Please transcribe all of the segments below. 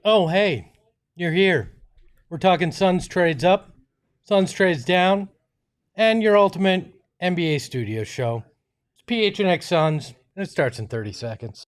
Oh, hey, you're here. We're talking Suns trades up, Suns trades down, and your ultimate NBA studio show. It's PHNX Suns, and it starts in 30 seconds.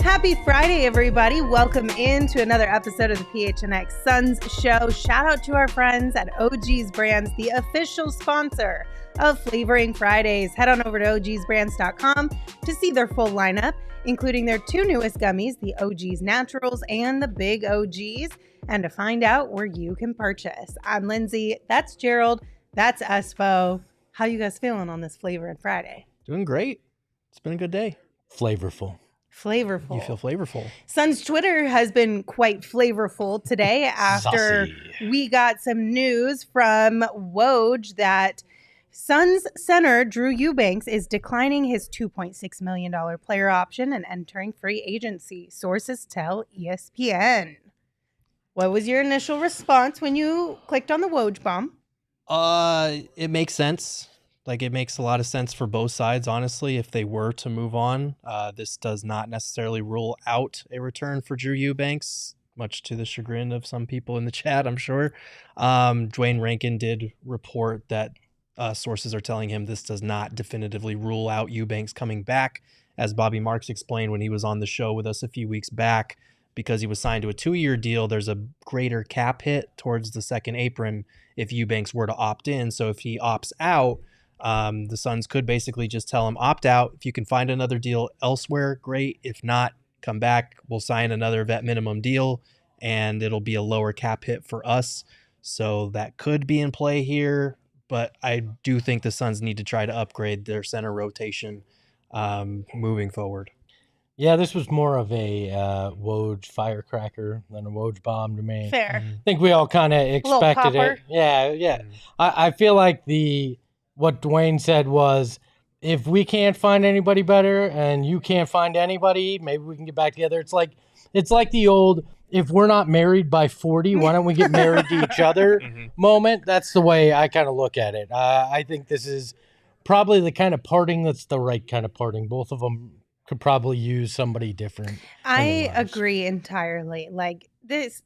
Happy Friday, everybody. Welcome into another episode of the PHNX Suns show. Shout out to our friends at OG's Brands, the official sponsor of Flavoring Fridays. Head on over to ogsbrands.com to see their full lineup, including their two newest gummies, the OG's Naturals and the Big OGs, and to find out where you can purchase. I'm Lindsay. That's Gerald. That's Espo. How you guys feeling on this Flavoring Friday? Doing great. It's been a good day. Flavorful. Flavorful. You feel flavorful. Suns Twitter has been quite flavorful today after we got some news from Woj that Suns center Drew Eubanks is declining his $2.6 million player option and entering free agency. Sources tell ESPN. What was your initial response when you clicked on the Woj bomb? It makes sense. Like, it makes a lot of sense for both sides, honestly, if they were to move on. This does not necessarily rule out a return for Drew Eubanks, much to the chagrin of some people in the chat, I'm sure. Dwayne Rankin did report that sources are telling him this does not definitively rule out Eubanks coming back, as Bobby Marks explained when he was on the show with us a few weeks back. Because he was signed to a 2-year deal, there's a greater cap hit towards the second apron if Eubanks were to opt in. So if he opts out, the Suns could basically just tell him, opt out. If you can find another deal elsewhere, great. If not, come back. We'll sign another vet minimum deal, and it'll be a lower cap hit for us. So that could be in play here. But I do think the Suns need to try to upgrade their center rotation moving forward. Yeah, this was more of a Woj firecracker than a Woj bomb to me. Fair. I think we all kind of expected it. Yeah. I feel like what Dwayne said was, if we can't find anybody better and you can't find anybody, maybe we can get back together. It's like the old, if we're not married by 40, why don't we get married to each other moment? That's the way I kind of look at it. I think this is probably the kind of parting that's the right kind of parting. Both of them could probably use somebody different. I agree entirely. Like this,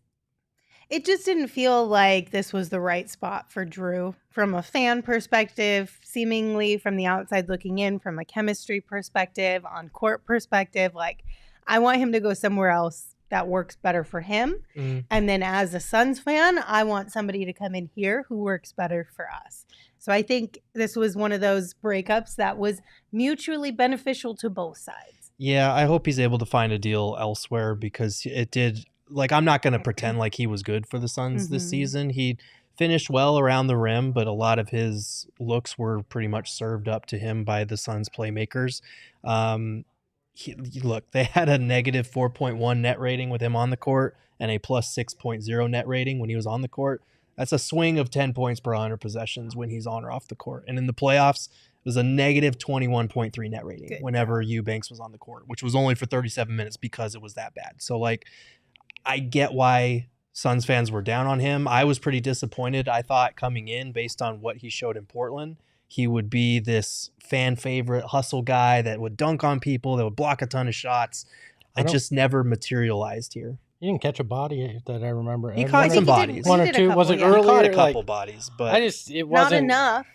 it just didn't feel like this was the right spot for Drew from a fan perspective, seemingly from the outside looking in, from a chemistry perspective, on court perspective. Like, I want him to go somewhere else that works better for him. And then as a Suns fan, I want somebody to come in here who works better for us. So I think this was one of those breakups that was mutually beneficial to both sides. Yeah, I hope he's able to find a deal elsewhere, because it did. Like, I'm not going to pretend like he was good for the Suns this season. He finished well around the rim, but a lot of his looks were pretty much served up to him by the Suns playmakers. Look, they had a negative 4.1 net rating with him on the court and a plus 6.0 net rating when he was on the court. That's a swing of 10 points per 100 possessions when he's on or off the court. And in the playoffs, it was a negative 21.3 net rating whenever Eubanks was on the court, which was only for 37 minutes because it was that bad. So, like, I get why Suns fans were down on him. I was pretty disappointed. I thought coming in, based on what he showed in Portland, he would be this fan favorite hustle guy that would dunk on people, that would block a ton of shots. It just never materialized here. He didn't catch a body that I remember. He caught some bodies. One or two. Was it earlier? He caught a couple bodies, but it wasn't not enough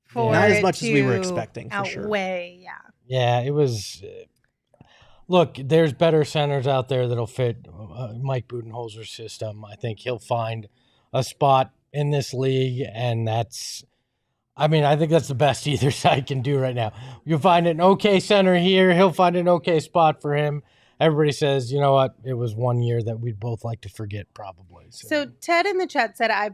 for not as it much to as we were expecting, for outweigh, sure. Yeah, it was. Look, there's better centers out there that'll fit Mike Budenholzer's system. I think he'll find a spot in this league, and I think that's the best either side can do right now. You'll find an okay center here. He'll find an okay spot for him. Everybody says, you know what, it was 1 year that we'd both like to forget, probably. So Ted in the chat said, I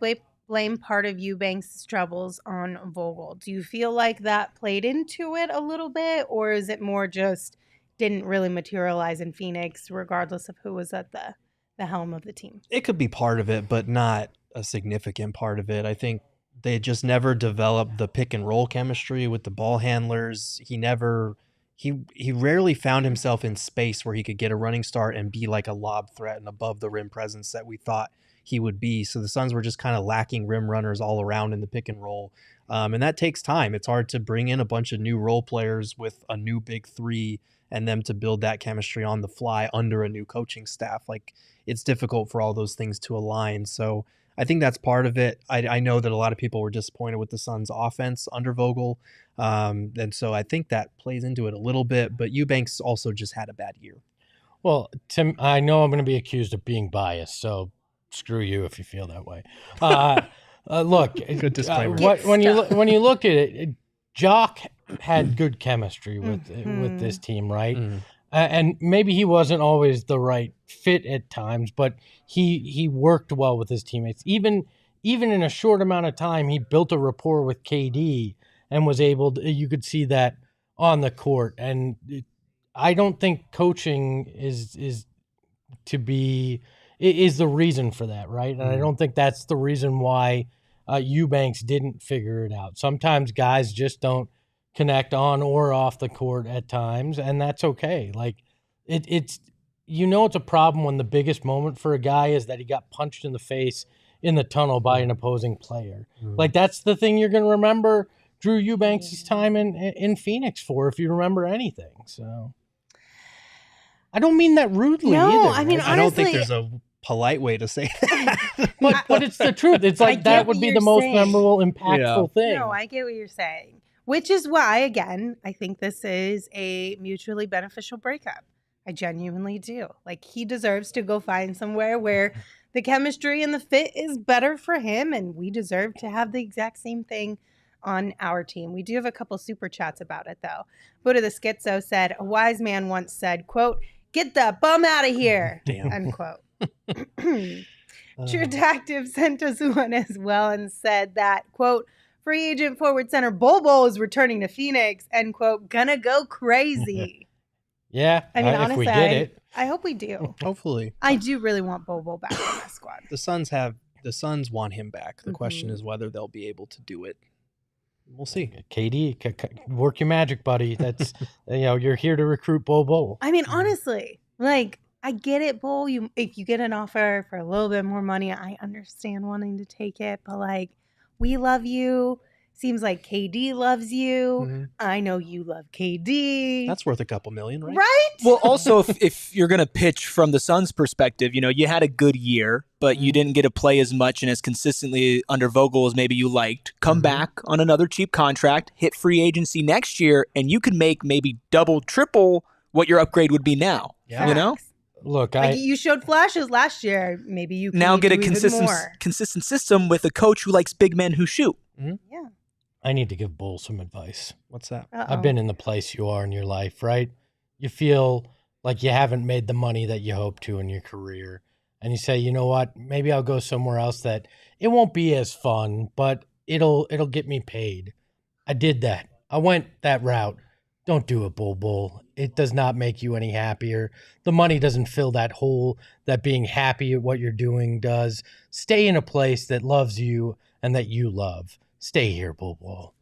blame part of Eubanks' troubles on Vogel. Do you feel like that played into it a little bit, or is it more just didn't really materialize in Phoenix, regardless of who was at the helm of the team? It could be part of it, but not a significant part of it. I think they just never developed the pick and roll chemistry with the ball handlers. He rarely found himself in space where he could get a running start and be like a lob threat and above the rim presence that we thought he would be. So the Suns were just kind of lacking rim runners all around in the pick and roll. And that takes time. It's hard to bring in a bunch of new role players with a new big three and them to build that chemistry on the fly under a new coaching staff. Like, it's difficult for all those things to align. So I think that's part of it. I know that a lot of people were disappointed with the Suns' offense under Vogel. And so I think that plays into it a little bit, but Eubanks also just had a bad year. Well, Tim, I know I'm going to be accused of being biased, so screw you if you feel that way. Look, good disclaimer. When you look at it, Jock had good chemistry with this team, right? Mm-hmm. And maybe he wasn't always the right fit at times, but he worked well with his teammates. Even in a short amount of time, he built a rapport with KD and was able to, you could see that on the court. And I don't think coaching is the reason for that, right? And I don't think that's the reason why Eubanks didn't figure it out. Sometimes guys just don't connect on or off the court at times, and that's okay. Like, it's a problem when the biggest moment for a guy is that he got punched in the face in the tunnel by an opposing player. Like, that's the thing you're going to remember Drew Eubanks' time in Phoenix for, if you remember anything. So I don't mean that rudely either. I mean, honestly, I don't think there's a polite way to say that. but it's the truth. It's like that would be the most memorable, impactful thing. No, I get what you're saying. Which is why, again, I think this is a mutually beneficial breakup. I genuinely do. Like, he deserves to go find somewhere where the chemistry and the fit is better for him, and we deserve to have the exact same thing on our team. We do have a couple super chats about it, though. Buddha the Schizo said, a wise man once said, quote, "Get the bum out of here," unquote. True Detective sent us one as well and said that, quote, "Free agent forward center Bol Bol is returning to Phoenix," end quote. Gonna go crazy. Yeah, I mean, honestly, if we get it. I hope we do. Hopefully. I do really want Bol Bol back on that squad. The Suns want him back. The question is whether they'll be able to do it. We'll see. KD, work your magic, buddy. That's you're here to recruit Bol Bol. I mean, honestly, like, I get it, Bol. If you get an offer for a little bit more money, I understand wanting to take it, but like, we love you. Seems like KD loves you. Mm-hmm. I know you love KD. That's worth a couple million, right? Right? Well, also, if you're going to pitch from the Suns' perspective, you had a good year, but you didn't get to play as much and as consistently under Vogel as maybe you liked. Come back on another cheap contract, hit free agency next year, and you could make maybe double, triple what your upgrade would be now. Yeah. Look, you showed flashes last year. Maybe you can now get a consistent system with a coach who likes big men who shoot. Mm-hmm. Yeah. I need to give Bull some advice. What's that? I've been in the place you are in your life, right? You feel like you haven't made the money that you hope to in your career. And you say, you know what? Maybe I'll go somewhere else that it won't be as fun, but it'll get me paid. I did that. I went that route. Don't do it, Bull. It does not make you any happier. The money doesn't fill that hole that being happy at what you're doing does. Stay in a place that loves you and that you love. Stay here, Bull.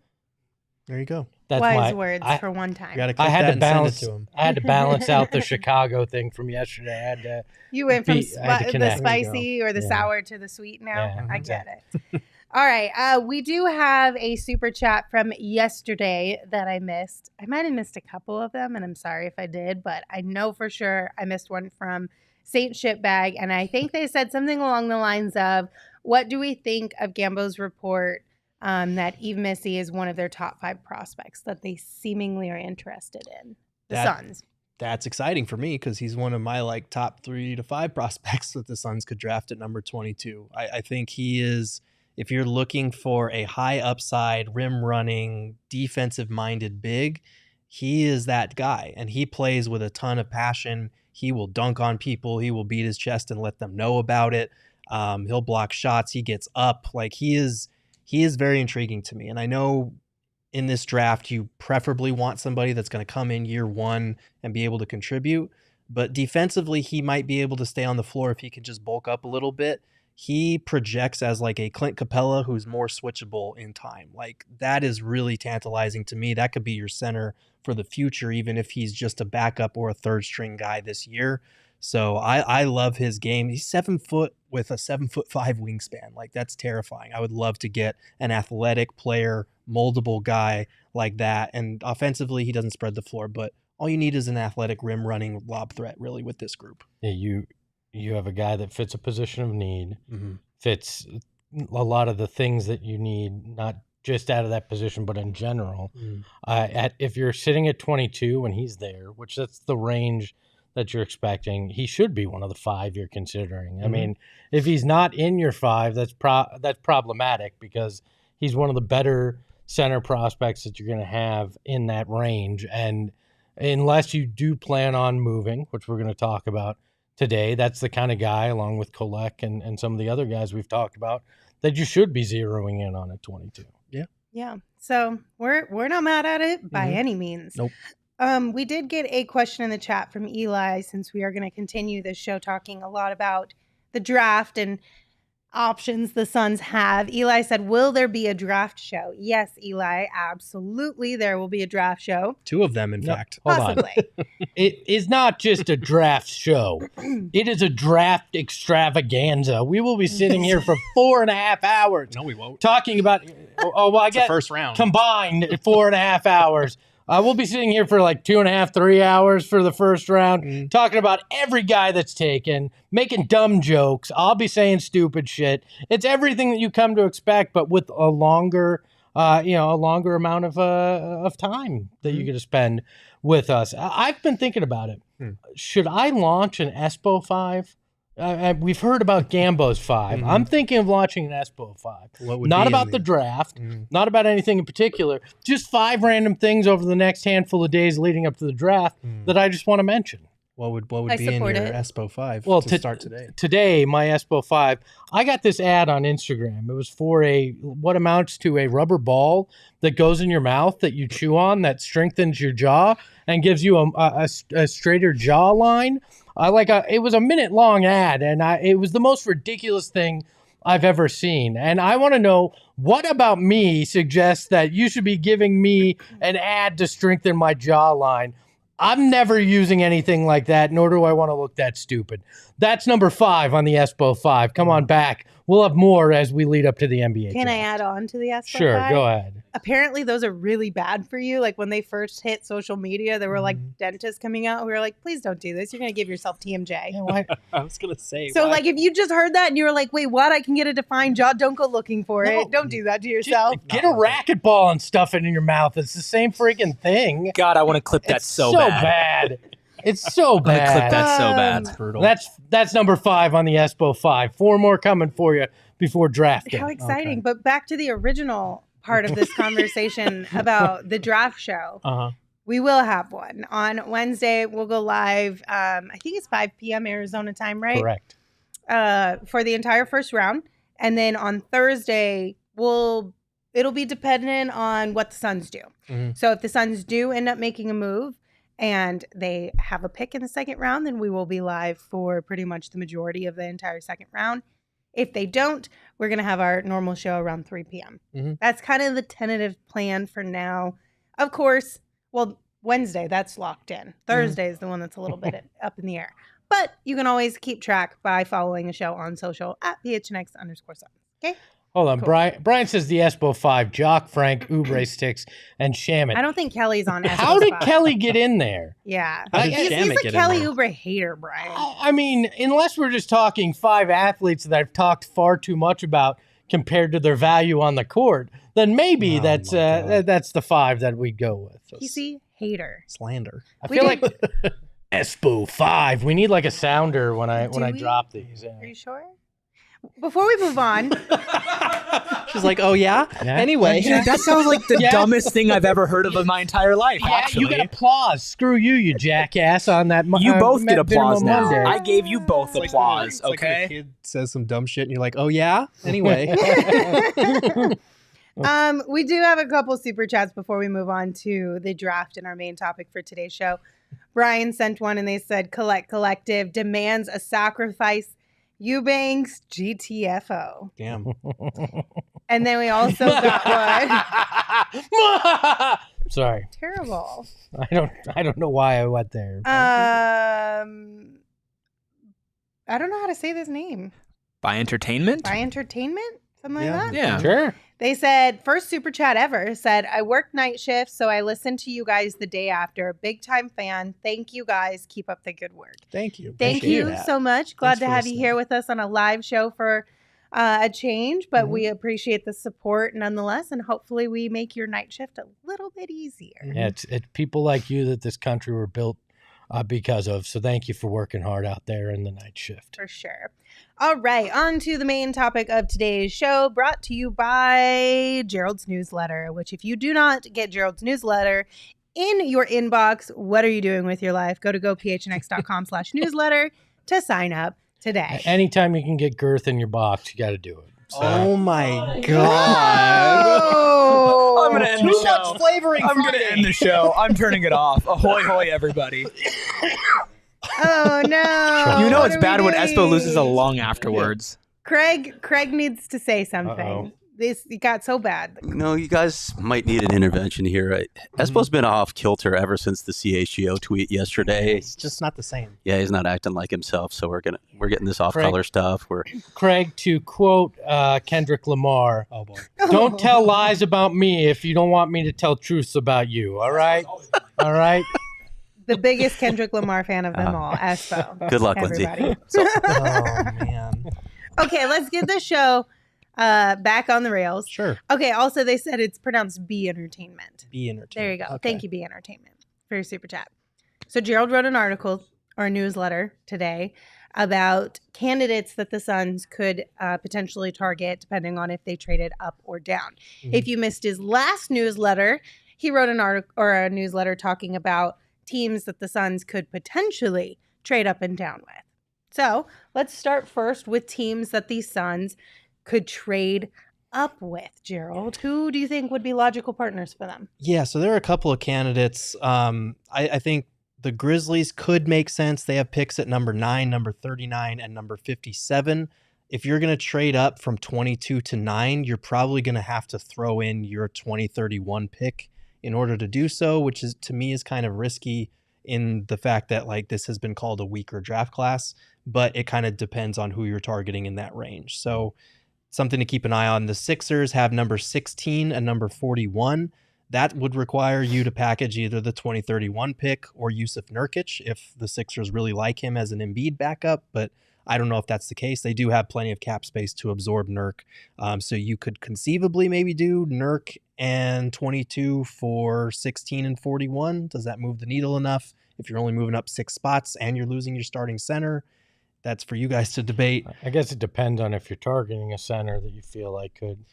There you go. That's wise words for one time. I had to balance. I had to balance out the Chicago thing from yesterday. You went from the spicy or the sour to the sweet now. Yeah, I get it. All right. We do have a super chat from yesterday that I missed. I might have missed a couple of them, and I'm sorry if I did, but I know for sure I missed one from Saint Shitbag, and I think they said something along the lines of, what do we think of Gambo's report that Yves Missi is one of their top 5 prospects that they seemingly are interested in? The Suns. That's exciting for me because he's one of my top 3 to 5 prospects that the Suns could draft at number 22. I think he is, if you're looking for a high upside, rim running, defensive minded big, he is that guy. And he plays with a ton of passion. He will dunk on people. He will beat his chest and let them know about it. He'll block shots. He gets up. Like he is very intriguing to me. And I know in this draft, you preferably want somebody that's going to come in year one and be able to contribute. But defensively, he might be able to stay on the floor if he can just bulk up a little bit. He projects as like a Clint Capella who's more switchable in time. Like that is really tantalizing to me. That could be your center for the future, even if he's just a backup or a third string guy this year. So I love his game. He's 7 foot with a 7'5" wingspan. Like that's terrifying. I would love to get an athletic player, moldable guy like that. And offensively, he doesn't spread the floor, but all you need is an athletic rim running lob threat really with this group. Yeah, you have a guy that fits a position of need, fits a lot of the things that you need, not just out of that position, but in general. If you're sitting at 22 and he's there, which that's the range that you're expecting, he should be one of the 5 you're considering. I mean, if he's not in your 5, that's problematic because he's one of the better center prospects that you're going to have in that range. And unless you do plan on moving, which we're going to talk about today, that's the kind of guy, along with Kolek and some of the other guys we've talked about, that you should be zeroing in on at 22. Yeah. So we're not mad at it by any means. Nope. We did get a question in the chat from Eli, since we are going to continue this show talking a lot about the draft and options the Suns have. Eli said, will there be a draft show? Yes, Eli, absolutely. There will be a draft show. 2 of them, in fact. Possibly. It is not just a draft show. It is a draft extravaganza. We will be sitting here for 4.5 hours. No, we won't. Talking about, I get first round. Combined 4.5 hours. We'll be sitting here for like 2.5, 3 hours for the first round, talking about every guy that's taken, making dumb jokes. I'll be saying stupid shit. It's everything that you come to expect, but with a longer amount of time that you're going to spend with us. I've been thinking about it. Should I launch an Espo 5? We've heard about Gambo's 5. I'm thinking of launching an Espo 5. Not about the draft, not about anything in particular, just 5 random things over the next handful of days leading up to the draft that I just want to mention. What would be in your Espo 5 to start today? Today, my Espo 5, I got this ad on Instagram. It was for what amounts to a rubber ball that goes in your mouth that you chew on that strengthens your jaw and gives you a straighter jawline. It was a minute-long ad, and it was the most ridiculous thing I've ever seen. And I want to know, what about me suggests that you should be giving me an ad to strengthen my jawline? I'm never using anything like that, nor do I want to look that stupid. That's number 5 on the Espo 5. Come on back. We'll have more as we lead up to the NBA Can draft. I add on to the Espo 5? Sure, go ahead. Apparently, those are really bad for you. Like, when they first hit social media, there were, like, dentists coming out who were like, please don't do this. You're going to give yourself TMJ. Yeah, I was going to say. So, like, if you just heard that and you were like, wait, what? I can get a defined jaw. Don't go looking for it. Don't do that to yourself. Get a racquetball and stuff it in your mouth. It's the same freaking thing. God, I want to clip that It's so bad. It's so bad. I'm gonna clip that so bad. That's brutal. That's number 5 on the Espo 5. 4 more coming for you before draft day. How exciting. Okay. But back to the original part of this conversation about the draft show. We will have one. On Wednesday, we'll go live. I think it's 5 p.m. Arizona time, right? Correct. For the entire first round. And then on Thursday, it'll be dependent on what the Suns do. So if the Suns do end up making a move, and they have a pick in the second round, then we will be live for pretty much the majority of the entire second round. If they don't, we're going to have our normal show around 3 p.m. That's kind of the tentative plan for now. Of course, Wednesday, that's locked in. Thursday is the one that's a little bit up in the air. But you can always keep track by following the show on social at PHNX_Suns. Okay? Hold on. Cool. Brian says the Espo 5, Jock, Frank, Oubre Sticks, and Shamit. I don't think Kelly's on Espo 5. How did Kelly get in there? Yeah. He's a Kelly Oubre hater, Brian. I mean, unless we're just talking 5 athletes that I've talked far too much about compared to their value on the court, then maybe that's the 5 that we'd go with. PC hater. Slander. I feel like Espo 5. We need like a sounder when I drop these. Are you sure? Before we move on, she's like, "Oh yeah." Anyway, Dude, that sounds like the dumbest thing I've ever heard of in my entire life. Yeah, actually, you get applause. Screw you, you jackass! On that, you both get applause now. Monday. I gave you both applause. it's like when Okay. a kid says some dumb shit, and you're like, "Oh yeah." Anyway, we do have a couple super chats before we move on to the draft and our main topic for today's show. Brian sent one and they said, Collective demands a sacrifice. Eubanks GTFO. damn. And then we also got one. Sorry, Terrible. I don't know why I went there. I don't know how to say this name. By entertainment. By Entertainment? Something like that? Yeah. Sure. They said, first super chat ever, said, I work night shifts, so I listen to you guys the day after. Big time fan. Thank you guys. Keep up the good work. Thank you. Thank Appreciate you that. so much. Glad Thanks to for have you listening. here with us on a live show for a change, but we appreciate the support nonetheless, and hopefully we make your night shift a little bit easier. Yeah, it's people like you that this country were built because of. So thank you for working hard out there in the night shift. For sure. All right, on to the main topic of today's show, brought to you by Gerald's newsletter, which if you do not get Gerald's newsletter in your inbox, what are you doing with your life? Go to gophnx.com/newsletter to sign up today. Anytime you can get girth in your box, you got to do it. So, Oh my god. Oh, I'm gonna end the Too show. much flavoring. I'm gonna end the show. I'm turning it off. Ahoy, hoy, everybody. oh no. You know What it's are bad we when doing? Espo loses a lung afterwards. Craig needs to say something. Uh-oh. It got so bad. No, you guys might need an intervention here. Espo's been off kilter ever since the CHGO tweet yesterday. It's just not the same. Yeah, he's not acting like himself, so we're getting this off color stuff. Craig, to quote Kendrick Lamar, Oh boy. don't tell lies about me if you don't want me to tell truths about you. All right? All right? The biggest Kendrick Lamar fan of them all, Espo. Good luck, Lindsay. Everybody. Oh man. Okay, let's get the show back on the rails. Sure. Okay, also they said it's pronounced B Entertainment. Be entertained. There you go. Okay. Thank you, B Entertainment, for your super chat. So Gerald wrote an article or a newsletter today about candidates that the Suns could potentially target depending on if they traded up or down. Mhm. If you missed his last newsletter, he wrote an article or a newsletter talking about teams that the Suns could potentially trade up and down with. So let's start first with teams that the Suns could trade up with. Gerald, who do you think would be logical partners for them? Yeah, so there are a couple of candidates. I think the Grizzlies could make sense. They have picks at number 9, number 39, and number 57. If you're going to trade up from 22 to 9, you're probably going to have to throw in your 2031 pick in order to do so, which is to me is kind of risky in the fact that like this has been called a weaker draft class, but it kind of depends on who you're targeting in that range. So something to keep an eye on. The Sixers have number 16 and number 41. That would require you to package either the 2031 pick or Yusuf Nurkic if the Sixers really like him as an Embiid backup, but I don't know if that's the case. They do have plenty of cap space to absorb Nurk. So you could conceivably maybe do Nurk and 22 for 16 and 41. Does that move the needle enough? If you're only moving up 6 spots and you're losing your starting center, that's for you guys to debate. I guess it depends on if you're targeting a center that you feel like could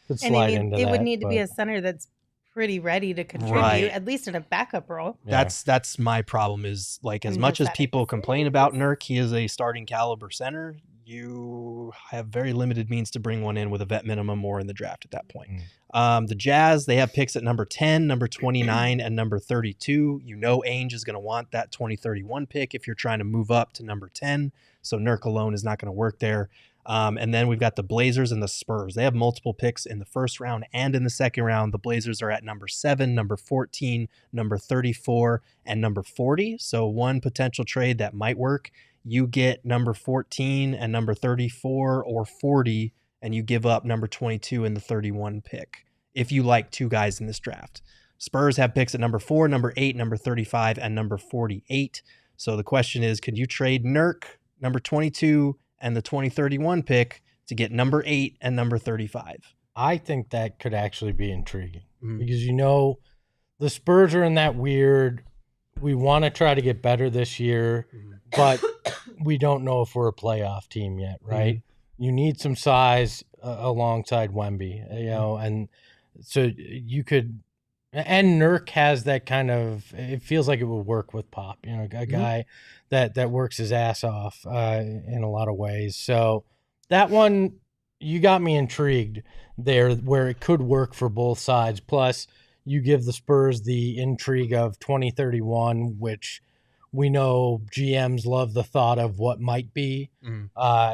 And slide into that. it would need to be but- a center that's pretty ready to contribute, Right. at least in a backup role. Yeah. That's my problem is like as And much does as that people make complain about Nurk, he is a starting caliber center. You have very limited means to bring one in with a vet minimum or in the draft at that point. The Jazz, they have picks at number 10, number 29, and number 32. You know Ainge is going to want that 2031 pick if you're trying to move up to number 10. So Nurk alone is not going to work there. And then we've got the Blazers and the Spurs. They have multiple picks in the first round and in the second round. The Blazers are at number 7, number 14, number 34, and number 40. So one potential trade that might work. You get number 14 and number 34 or 40, and you give up number 22 and the 31 pick if you like 2 guys in this draft. Spurs have picks at number 4, number 8, number 35, and number 48. So the question is, could you trade Nurk, number 22, and the 2031 pick to get number 8 and number 35? I think that could actually be intriguing Mm. because, the Spurs are in that weird, we want to try to get better this year, but we don't know if we're a playoff team yet, right? you need some size alongside Wemby, and so you could, and Nurk has that kind of, it feels like it would work with Pop, a guy that works his ass off in a lot of ways. So that one, you got me intrigued there, where it could work for both sides. Plus, you give the Spurs the intrigue of 2031, which we know GMs love the thought of what might be.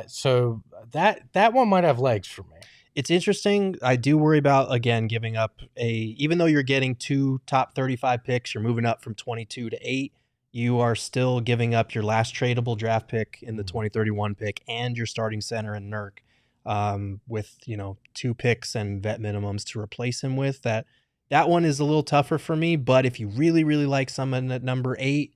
So that one might have legs for me. It's interesting. I do worry about, again, giving up even though you're getting 2 top 35 picks, you're moving up from 22 to 8. You are still giving up your last tradable draft pick in the 2031 pick and your starting center in Nurk, with 2 picks and vet minimums to replace him with. That one is a little tougher for me. But if you really, really like someone at number 8,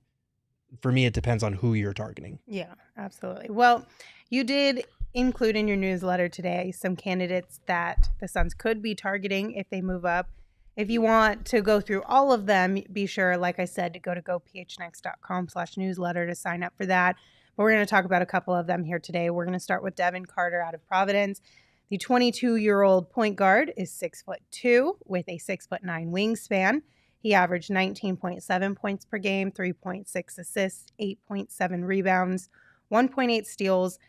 for me, it depends on who you're targeting. Yeah, absolutely. Well, you did include in your newsletter today some candidates that the Suns could be targeting if they move up. If you want to go through all of them, be sure, like I said, to go to gophnx.com/newsletter to sign up for that. But we're going to talk about a couple of them here today. We're going to start with Devin Carter out of Providence. The 22-year-old point guard is 6'2" with a 6'9" wingspan. He averaged 19.7 points per game, 3.6 assists, 8.7 rebounds, 1.8 steals,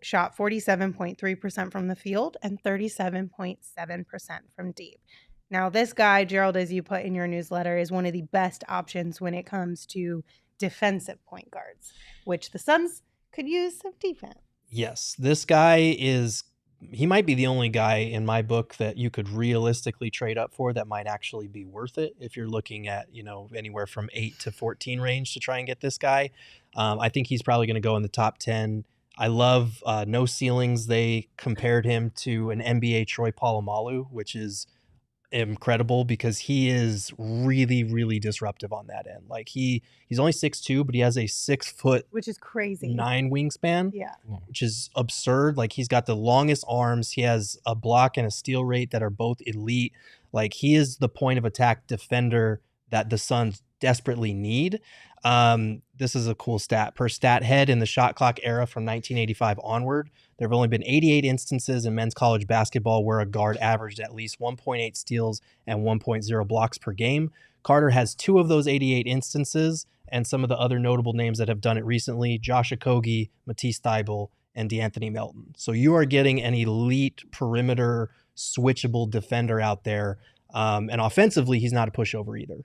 shot 47.3% from the field and 37.7% from deep. Now, this guy, Gerald, as you put in your newsletter, is one of the best options when it comes to defensive point guards, which the Suns could use some defense. Yes, this guy he might be the only guy in my book that you could realistically trade up for that might actually be worth it if you're looking at, anywhere from 8 to 14 range to try and get this guy. I think he's probably going to go in the top 10. I love No Ceilings. They compared him to an NBA Troy Polamalu, which is incredible because he is really, really disruptive on that end. Like he's only 6'2", but he has a 6 foot, which is crazy, 9 wingspan. Yeah, which is absurd. Like he's got the longest arms. He has a block and a steal rate that are both elite. Like he is the point of attack defender that the Suns desperately need. This is a cool stat. Per stat head in the shot clock era from 1985 onward, there have only been 88 instances in men's college basketball where a guard averaged at least 1.8 steals and 1.0 blocks per game. Carter has 2 of those 88 instances, and some of the other notable names that have done it recently: Josh Okogie, Matisse Thybulle, and DeAnthony Melton. So you are getting an elite perimeter switchable defender out there. And offensively, he's not a pushover either.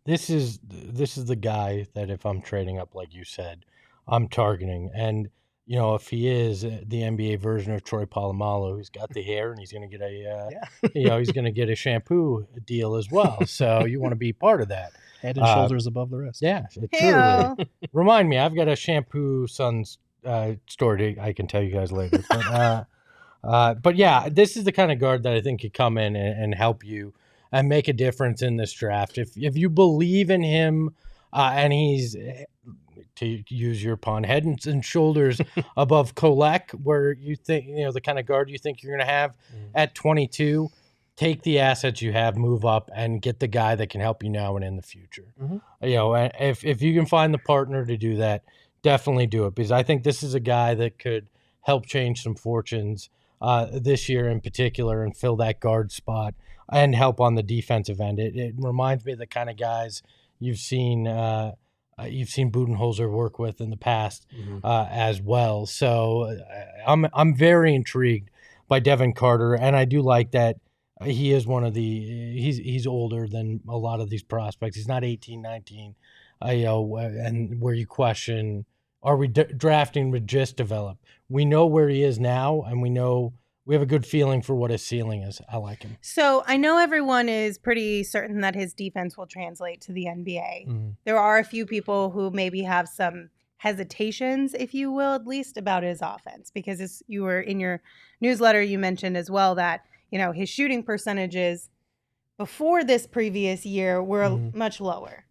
This is the guy that if I'm trading up, like you said, I'm targeting. And, if he is the NBA version of Troy Polamalu, he's got the hair and he's going to get he's going to get a shampoo deal as well. So you want to be part of that. Head and shoulders above the rest. Yeah, truly. Remind me, I've got a shampoo Suns story I can tell you guys later. But yeah, this is the kind of guard that I think could come in and help you and make a difference in this draft. If you believe in him, and he's, to use your pun, head and shoulders above Kolek, where you think, the kind of guard you think you're going to have at 22, take the assets you have, move up, and get the guy that can help you now and in the future. If you can find the partner to do that, definitely do it, because I think this is a guy that could help change some fortunes this year in particular and fill that guard spot and help on the defensive end. It reminds me of the kind of guys you've seen Budenholzer work with in the past as well. So I'm very intrigued by Devin Carter, and I do like that he is one of he's older than a lot of these prospects. He's not 18, 19, and where you question, are we drafting with just develop? We know where he is now, and we have a good feeling for what his ceiling is. I like him. So I know everyone is pretty certain that his defense will translate to the NBA. There are a few people who maybe have some hesitations, if you will, at least about his offense, because you were in your newsletter, you mentioned as well that, his shooting percentages before this previous year were much lower.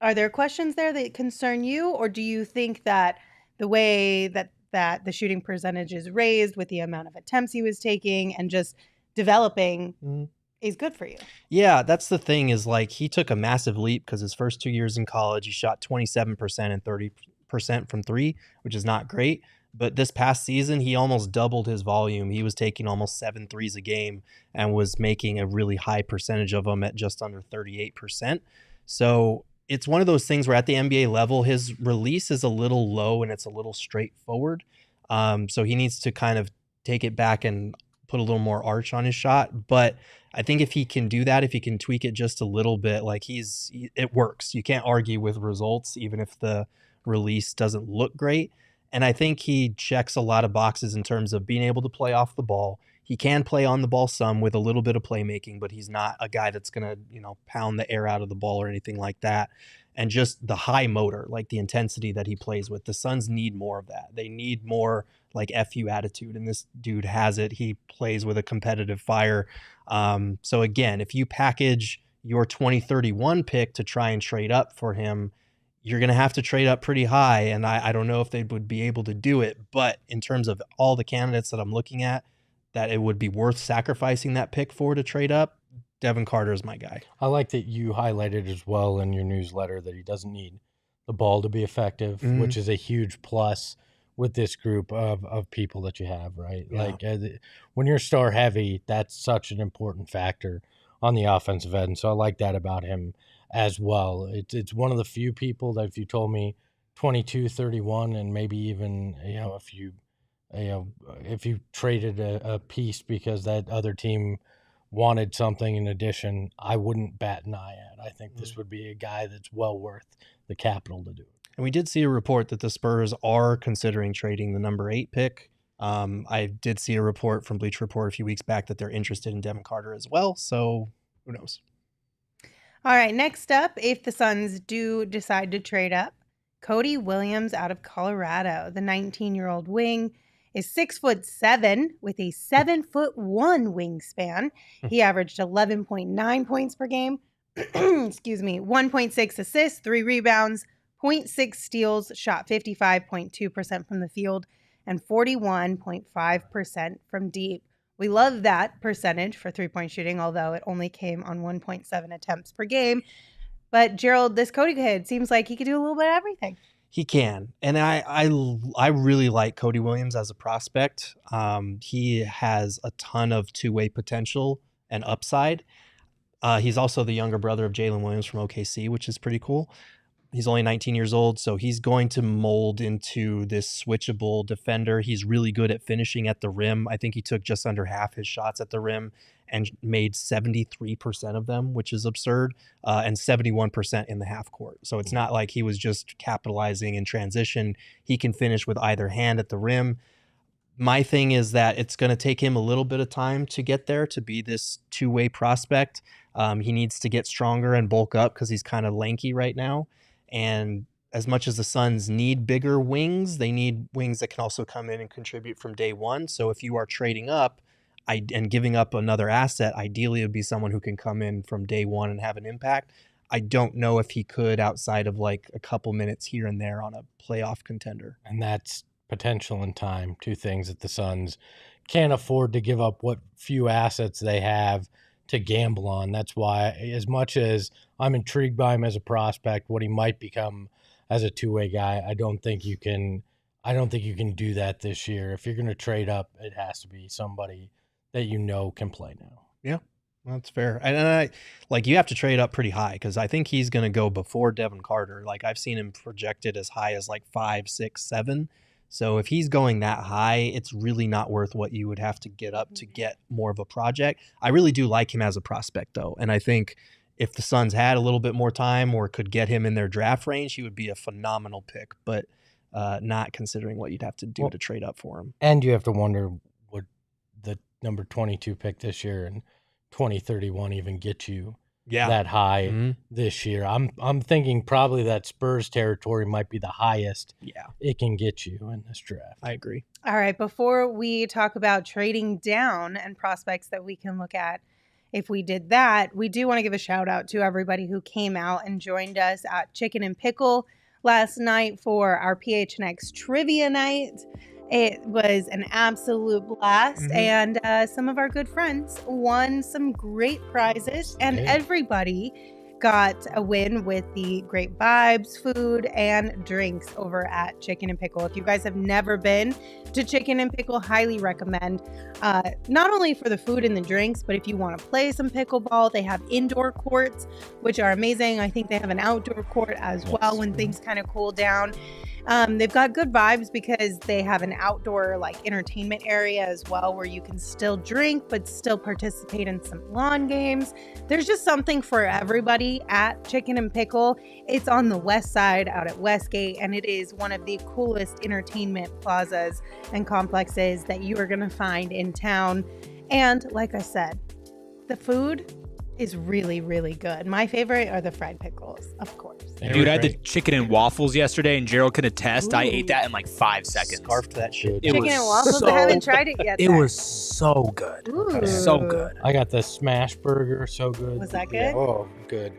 Are there questions there that concern you, or do you think that the way that the shooting percentage is raised with the amount of attempts he was taking and just developing is good for you? Yeah, that's the thing, is like he took a massive leap because his first 2 years in college, he shot 27% and 30% from 3, which is not great. But this past season, he almost doubled his volume. He was taking almost 7 threes a game and was making a really high percentage of them at just under 38%. So it's one of those things where at the NBA level, his release is a little low and it's a little straightforward. So he needs to kind of take it back and put a little more arch on his shot. But I think if he can do that, if he can tweak it just a little bit, like it works. You can't argue with results, even if the release doesn't look great. And I think he checks a lot of boxes in terms of being able to play off the ball. He can play on the ball some with a little bit of playmaking, but he's not a guy that's going to, pound the air out of the ball or anything like that. And just the high motor, like the intensity that he plays with. The Suns need more of that. They need more like FU attitude, and this dude has it. He plays with a competitive fire. So again, if you package your 2031 pick to try and trade up for him, you're going to have to trade up pretty high, and I don't know if they would be able to do it. But in terms of all the candidates that I'm looking at, that it would be worth sacrificing that pick for to trade up, Devin Carter is my guy. I like that you highlighted as well in your newsletter that he doesn't need the ball to be effective, which is a huge plus with this group of people that you have, right? Yeah. Like when you're star heavy, that's such an important factor on the offensive end. So I like that about him as well. It's one of the few people that if you told me 22, 31, and maybe even, if you traded a piece because that other team wanted something in addition, I wouldn't bat an eye at. I think this would be a guy that's well worth the capital to do it. And we did see a report that the Spurs are considering trading the number 8 pick. I did see a report from Bleacher Report a few weeks back that they're interested in Devin Carter as well. So who knows? All right, next up, if the Suns do decide to trade up, Cody Williams out of Colorado. The 19-year-old wing is 6'7" with a 7'1" wingspan. He averaged 11.9 points per game. 1.6 assists, 3 rebounds, 0.6 steals, shot 55.2% from the field, and 41.5% from deep. We love that percentage for three-point shooting, although it only came on 1.7 attempts per game. But Gerald, this Cody kid seems like he could do a little bit of everything. He can. And I really like Cody Williams as a prospect. He has a ton of two-way potential and upside. He's also the younger brother of Jalen Williams from OKC, which is pretty cool. He's only 19 years old, so he's going to mold into this switchable defender. He's really good at finishing at the rim. I think he took just under half his shots at the rim and made 73% of them, which is absurd, and 71% in the half court. So it's not like he was just capitalizing in transition. He can finish with either hand at the rim. My thing is that it's going to take him a little bit of time to get there to be this two-way prospect. He needs to get stronger and bulk up because he's kind of lanky right now. And as much as the Suns need bigger wings, they need wings that can also come in and contribute from day one. So if you are trading up and giving up another asset, ideally it would be someone who can come in from day one and have an impact. I don't know if he could outside of like a couple minutes here and there on a playoff contender. And that's potential and time, two things that the Suns can't afford to give up what few assets they have to gamble on. That's why, as much as I'm intrigued by him as a prospect, what he might become as a two-way guy, I don't think you can do that this year. If you're going to trade up, it has to be somebody that can play now. Yeah, that's fair. And you have to trade up pretty high because I think he's going to go before Devin Carter. Like I've seen him projected as high as like 5, 6, 7. So if he's going that high, it's really not worth what you would have to get up to get more of a project. I really do like him as a prospect, though. And I think if the Suns had a little bit more time or could get him in their draft range, he would be a phenomenal pick, but not considering what you'd have to do to trade up for him. And you have to wonder, would the number 22 pick this year and 2031 even get you that high this year? I'm thinking probably that Spurs territory might be the highest it can get you in this draft. I agree. All right, before we talk about trading down and prospects that we can look at, if we did that, we do want to give a shout out to everybody who came out and joined us at Chicken and Pickle last night for our PHNX trivia night. It was an absolute blast, and some of our good friends won some great prizes, and everybody got a win with the great vibes, food, and drinks over at Chicken and Pickle. If you guys have never been to Chicken and Pickle, highly recommend. Not only for the food and the drinks, but if you want to play some pickleball, they have indoor courts, which are amazing. I think they have an outdoor court as well when things kind of cool down. They've got good vibes because they have an outdoor entertainment area as well where you can still drink but still participate in some lawn games. There's just something for everybody at Chicken and Pickle. It's on the west side out at Westgate, and it is one of the coolest entertainment plazas and complexes that you are going to find in town. And like I said, the food is really, really good. My favorite are the fried pickles, of course. Dude, I had the chicken and waffles yesterday, and Gerald can attest. Ooh. I ate that in 5 seconds. Scarfed that shit. Chicken and waffles? I haven't tried it yet. It was so good. Ooh. So good. I got the smash burger, so good. Was that good? Yeah. Oh, good.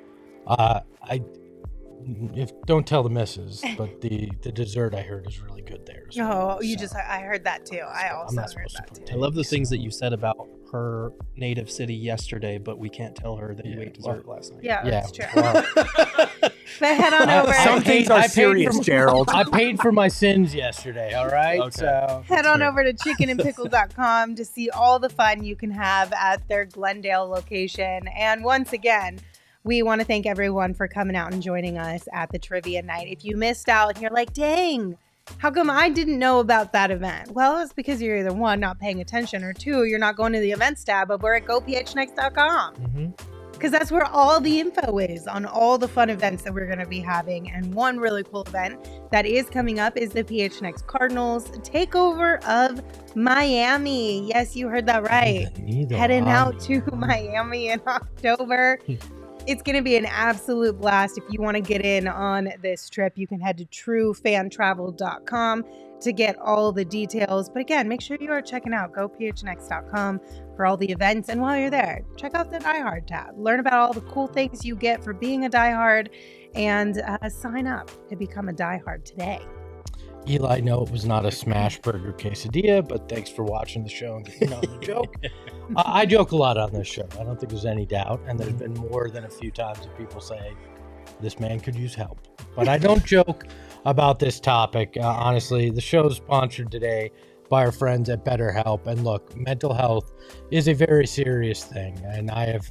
Don't tell the missus, but the dessert I heard is really good there. I heard that too. I also heard that too. I love the things that you said about her native city yesterday, but we can't tell her that you ate dessert last night. Yeah, that's true. Wow. But head on over. Some things are serious, Gerald. I paid for my sins yesterday, all right? Okay. So head on over to chickenandpickle.com to see all the fun you can have at their Glendale location. And once again, we want to thank everyone for coming out and joining us at the trivia night. If you missed out and you're like, dang, how come I didn't know about that event? Well, it's because you're either one, not paying attention, or two, you're not going to the events tab over at gophnx.com. Because that's where all the info is on all the fun events that we're going to be having. And one really cool event that is coming up is the PHNX Cardinals takeover of Miami. Yes, you heard that right. Heading out to Miami in October. It's going to be an absolute blast. If you want to get in on this trip, you can head to truefantravel.com to get all the details. But again, make sure you are checking out gophnx.com for all the events. And while you're there, check out the Die Hard tab. Learn about all the cool things you get for being a Die Hard, and sign up to become a Die Hard today. Eli, no, it was not a smash burger quesadilla, but thanks for watching the show and getting on the joke. I joke a lot on this show. I don't think there's any doubt. And there's been more than a few times that people say, this man could use help. But I don't joke about this topic. Honestly, the show is sponsored today by our friends at BetterHelp. And look, mental health is a very serious thing. And I've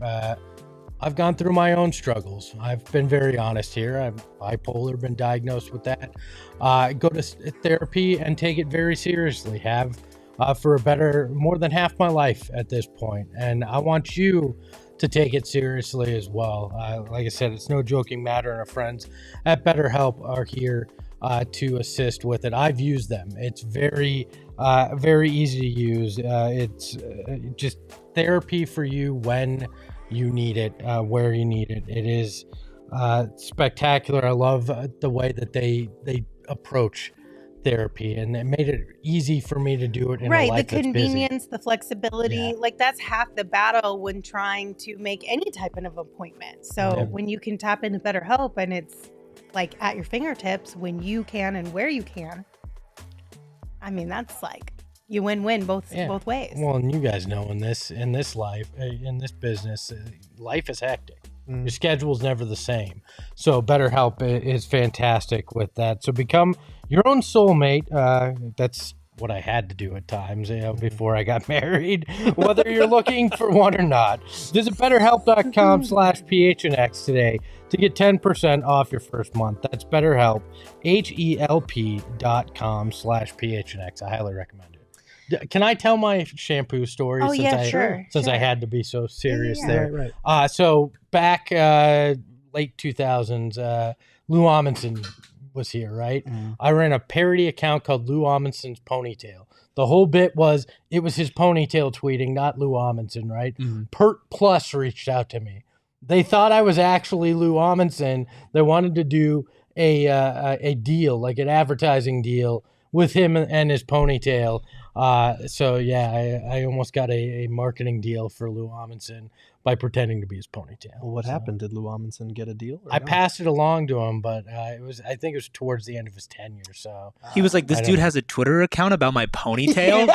gone through my own struggles. I've been very honest here. I'm bipolar, been diagnosed with that. Go to therapy and take it very seriously. Have for more than half my life at this point. And I want you to take it seriously as well. Like I said, it's no joking matter, and our friends at BetterHelp are here to assist with it. I've used them. It's very, very easy to use. It's just therapy for you when you need it, where you need it. It is spectacular. I love the way that they approach therapy, and it made it easy for me to do it in a life the that's convenience, busy. The flexibility, that's half the battle when trying to make any type of appointment. So when you can tap into BetterHelp and it's at your fingertips when you can and where you can, I mean, that's you win-win both ways. Well, and you guys know in this life, in this business, life is hectic. Your schedule's never the same. So BetterHelp is fantastic with that. So become your own soulmate. That's what I had to do at times, before I got married, whether you're looking for one or not. Visit BetterHelp.com/PHNX today to get 10% off your first month. That's BetterHelp, HELP.com/PHNX. I highly recommend it. Can I tell my shampoo story? Oh, Since I had to be so serious there. Right. So back late 2000s, Lou Amundsen was here, right? I ran a parody account called Lou Amundsen's Ponytail. The whole bit was it was his ponytail tweeting, not Lou Amundsen, right? Pert Plus reached out to me. They thought I was actually Lou Amundsen. They wanted to do a deal, like an advertising deal with him and his ponytail. So yeah, I almost got a marketing deal for Lou Amundsen by pretending to be his ponytail. Well, what happened? Did Lou Amundsen get a deal? I passed it along to him, but I think it was towards the end of his tenure. So he was like, "This dude has a Twitter account about my ponytail."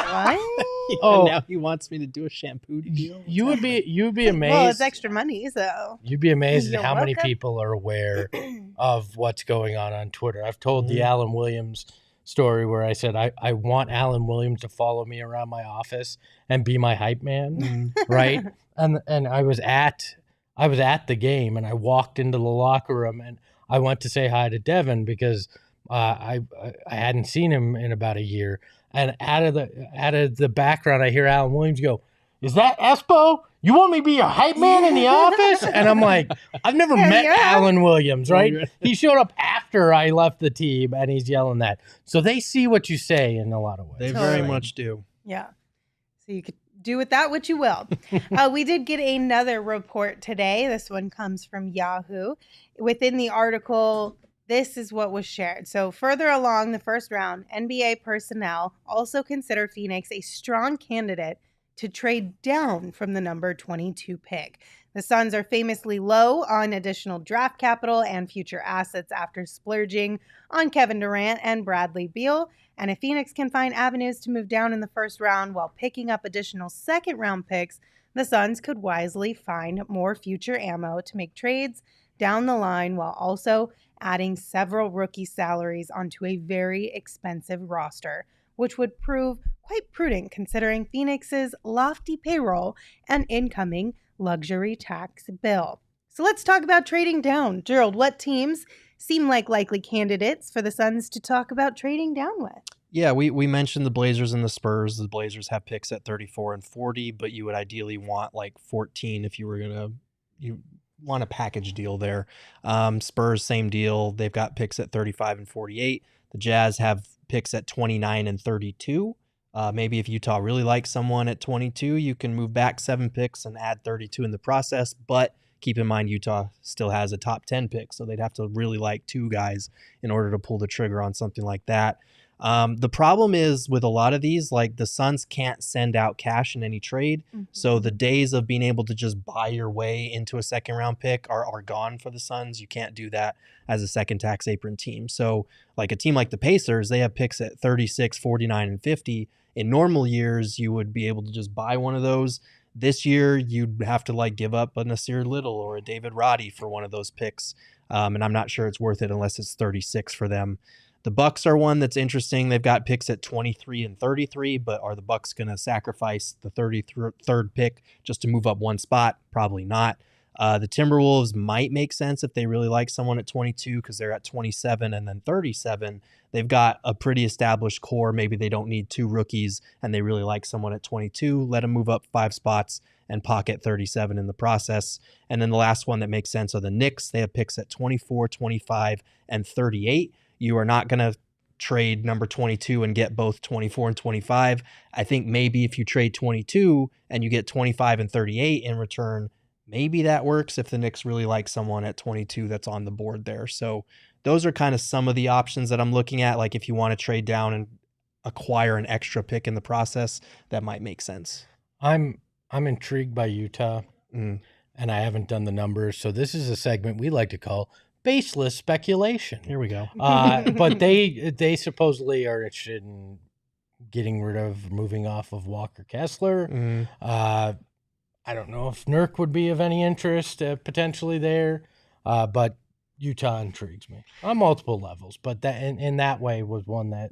Oh, now he wants me to do a shampoo deal. You would be amazed. Well, it's extra money, so you'd be amazed at how many people are aware of what's going on Twitter. I've told the Alan Williams story where I said I want Alan Williams to follow me around my office and be my hype man, right? And I was at the game and I walked into the locker room and I went to say hi to Devin because I hadn't seen him in about a year. And out of the background, I hear Alan Williams go, "Is that Espo? You want me to be your hype man in the office?" And I'm like, I've never met Alan Williams, right? He showed up after I left the team, and he's yelling that. So they see what you say in a lot of ways. They very much do. Yeah. So you could do with that what you will. We did get another report today. This one comes from Yahoo. Within the article, this is what was shared. So further along the first round, NBA personnel also consider Phoenix a strong candidate to trade down from the number 22 pick. The Suns are famously low on additional draft capital and future assets after splurging on Kevin Durant and Bradley Beal. And if Phoenix can find avenues to move down in the first round while picking up additional second-round picks, the Suns could wisely find more future ammo to make trades down the line while also adding several rookie salaries onto a very expensive roster, which would prove quite prudent considering Phoenix's lofty payroll and incoming luxury tax bill. So let's talk about trading down. Gerald, what teams seem like likely candidates for the Suns to talk about trading down with? Yeah, we mentioned the Blazers and the Spurs. The Blazers have picks at 34 and 40, but you would ideally want like 14 if you want a package deal there. Spurs, same deal. They've got picks at 35 and 48. The Jazz have picks at 29 and 32. Maybe if Utah really likes someone at 22, you can move back 7 picks and add 32 in the process. But keep in mind, Utah still has a top 10 pick, so they'd have to really like 2 guys in order to pull the trigger on something like that. The problem is with a lot of these, like the Suns can't send out cash in any trade. So the days of being able to just buy your way into a second round pick are gone for the Suns. You can't do that as a second tax apron team. So like a team like the Pacers, they have picks at 36, 49, and 50. In normal years, you would be able to just buy one of those. This year, you'd have to like give up a Nasir Little or a David Roddy for one of those picks. And I'm not sure it's worth it unless it's 36 for them. The Bucks are one that's interesting. They've got picks at 23 and 33, but are the Bucks going to sacrifice the 33rd pick just to move up one spot? Probably not. The Timberwolves might make sense if they really like someone at 22 because they're at 27 and then 37. They've got a pretty established core. Maybe they don't need 2 rookies and they really like someone at 22. Let them move up 5 spots and pocket 37 in the process. And then the last one that makes sense are the Knicks. They have picks at 24, 25, and 38. You are not going to trade number 22 and get both 24 and 25. I think maybe if you trade 22 and you get 25 and 38 in return, maybe that works if the Knicks really like someone at 22 that's on the board there. So those are kind of some of the options that I'm looking at. Like if you want to trade down and acquire an extra pick in the process, that might make sense. I'm intrigued by Utah, and I haven't done the numbers. So this is a segment we like to call baseless speculation. Here we go. But they supposedly are interested in getting rid of, moving off of Walker Kessler. I don't know if Nurk would be of any interest potentially there, but Utah intrigues me on multiple levels. But that in that way was one that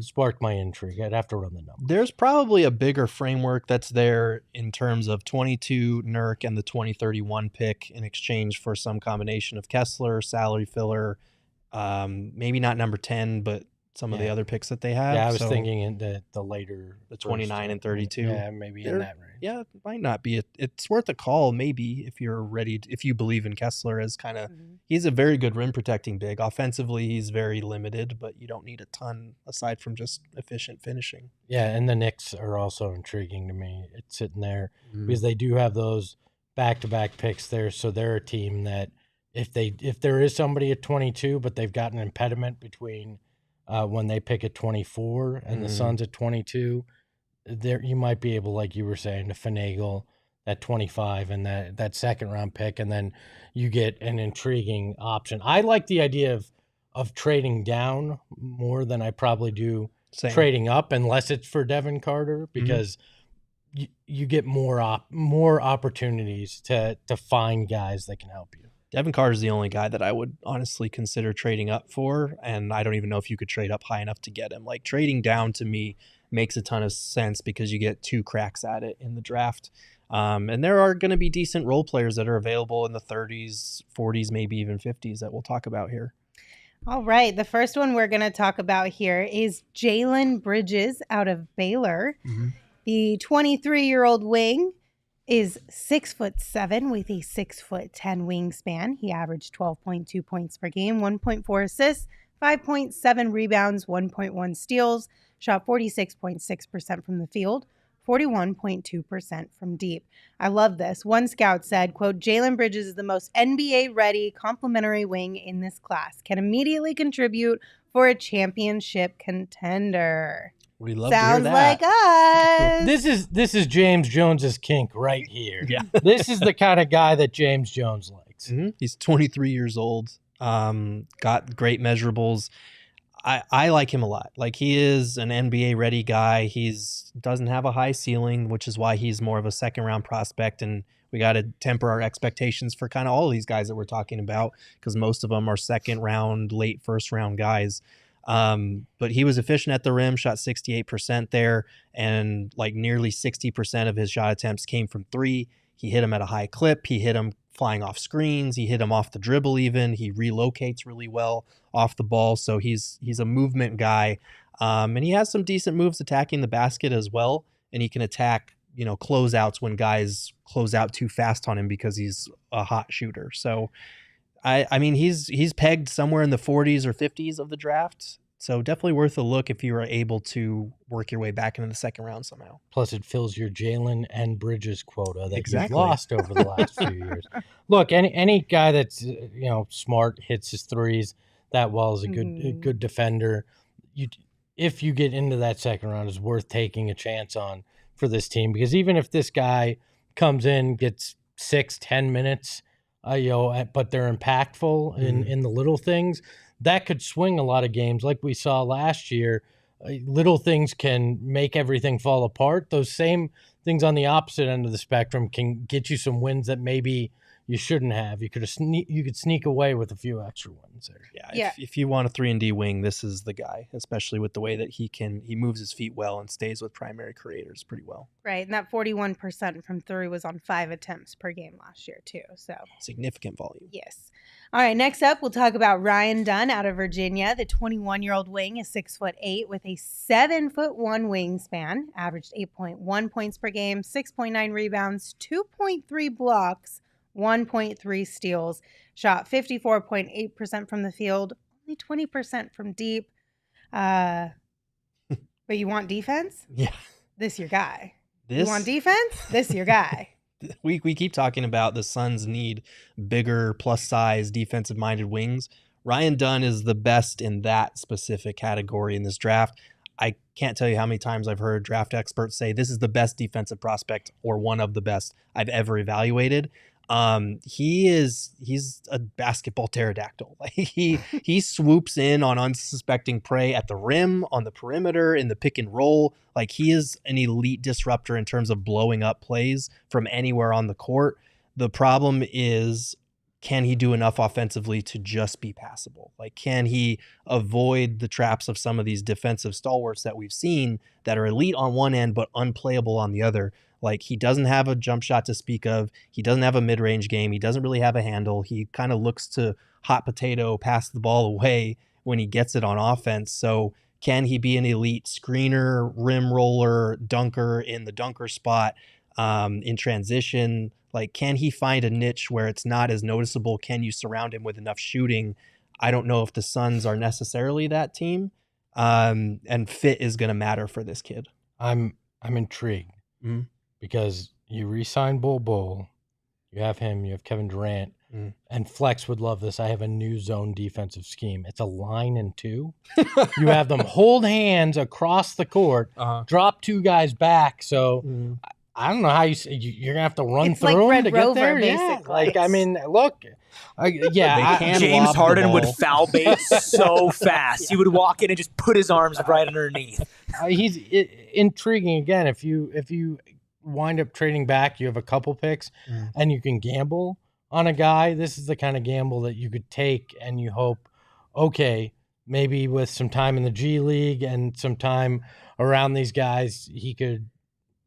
sparked my intrigue. I'd have to run the numbers. There's probably a bigger framework that's there in terms of 22 Nurk and the 2031 pick in exchange for some combination of Kessler, salary filler, maybe not number 10, but some of the other picks that they have. Yeah, I was thinking in the later, the 29 and 32. Yeah, maybe in that range. Yeah, it might not be. It's worth a call maybe if you're ready, if you believe in Kessler as kind of, he's a very good rim protecting big. Offensively, he's very limited, but you don't need a ton aside from just efficient finishing. Yeah, and the Knicks are also intriguing to me. It's sitting there because they do have those back-to-back picks there, so they're a team that if there is somebody at 22, but they've got an impediment between when they pick at 24 and the Suns at 22, there you might be able, like you were saying, to finagle that 25 and that second round pick, and then you get an intriguing option. I like the idea of trading down more than I probably do trading up, unless it's for Devin Carter, because you get more opportunities to find guys that can help you. Devin Carter is the only guy that I would honestly consider trading up for, and I don't even know if you could trade up high enough to get him. Like, trading down to me makes a ton of sense because you get 2 cracks at it in the draft. And there are going to be decent role players that are available in the 30s, 40s, maybe even 50s that we'll talk about here. All right. The first one we're going to talk about here is Jalen Bridges out of Baylor. Mm-hmm. The 23-year-old wing is 6'7" with a 6'10" wingspan. He averaged 12.2 points per game, 1.4 assists, 5.7 rebounds, 1.1 steals, shot 46.6% from the field, 41.2% from deep. I love this. One scout said, quote, Jalen Bridges is the most NBA-ready complementary wing in this class. Can immediately contribute for a championship contender. We love Sounds to hear that. like us. This is James Jones's kink right here. Yeah. This is the kind of guy that James Jones likes. Mm-hmm. He's 23 years old. Got great measurables. I like him a lot. Like, he is an NBA ready guy. He's doesn't have a high ceiling, which is why he's more of a second round prospect. And we got to temper our expectations for kind of all of these guys that we're talking about, because most of them are second round, late first round guys. But he was efficient at the rim, shot 68% there, and like nearly 60% of his shot attempts came from 3. He hit them at a high clip. He hit them flying off screens. He hit them off the dribble even. He relocates really well off the ball. So he's a movement guy. And he has some decent moves attacking the basket as well. And he can attack, closeouts when guys close out too fast on him because he's a hot shooter. So I mean, he's pegged somewhere in the 40s or 50s of the draft. So definitely worth a look if you are able to work your way back into the second round somehow. Plus, it fills your Jalen and Bridges quota that you've lost over the last few years. Look, any guy that's smart, hits his threes that well, is a good defender. If you get into that second round, is worth taking a chance on for this team, because even if this guy comes in, gets 6-10 minutes, but they're impactful in the little things, that could swing a lot of games. Like we saw last year, little things can make everything fall apart. Those same things on the opposite end of the spectrum can get you some wins that maybe you shouldn't have. You could sneak away with a few extra wins there. Yeah. If you want a 3-and-D wing, this is the guy, especially with the way that he moves his feet well and stays with primary creators pretty well. Right, and that 41% from 3 was on 5 attempts per game last year too. So significant volume. Yes. All right, next up, we'll talk about Ryan Dunn out of Virginia. The 21-year-old wing is 6'8" with a 7'1" wingspan, averaged 8.1 points per game, 6.9 rebounds, 2.3 blocks, 1.3 steals, shot 54.8% from the field, only 20% from deep. But you want defense? Yeah. This your guy. You want defense? This your guy. We keep talking about the Suns need bigger, plus size, defensive minded wings. Ryan Dunn is the best in that specific category in this draft. I can't tell you how many times I've heard draft experts say this is the best defensive prospect or one of the best I've ever evaluated. He's a basketball pterodactyl. He swoops in on unsuspecting prey at the rim, on the perimeter, in the pick and roll. Like, he is an elite disruptor in terms of blowing up plays from anywhere on the court. The problem is, can he do enough offensively to just be passable? Like, can he avoid the traps of some of these defensive stalwarts that we've seen that are elite on one end but unplayable on the other? Like, he doesn't have a jump shot to speak of. He doesn't have a mid-range game. He doesn't really have a handle. He kind of looks to hot potato, pass the ball away when he gets it on offense. So can he be an elite screener, rim roller, dunker in the dunker spot, in transition? Like, can he find a niche where it's not as noticeable? Can you surround him with enough shooting? I don't know if the Suns are necessarily that team. And fit is going to matter for this kid. I'm intrigued. Mm-hmm. Because you re-sign Bol, you have him, you have Kevin Durant. and Flex would love this. I have a new zone defensive scheme. It's a line and two. You have them hold hands across the court, drop two guys back. So I don't know how you're gonna have to run it's through like them Red to Rover, get there. basically. Yeah, I mean, look, James Harden would foul bait so fast. He would walk in and just put his arms right underneath. He's intriguing. Again, if you wind up trading back, you have a couple picks, and you can gamble on a guy. This is the kind of gamble that you could take, and you hope, okay, maybe with some time in the G League and some time around these guys, he could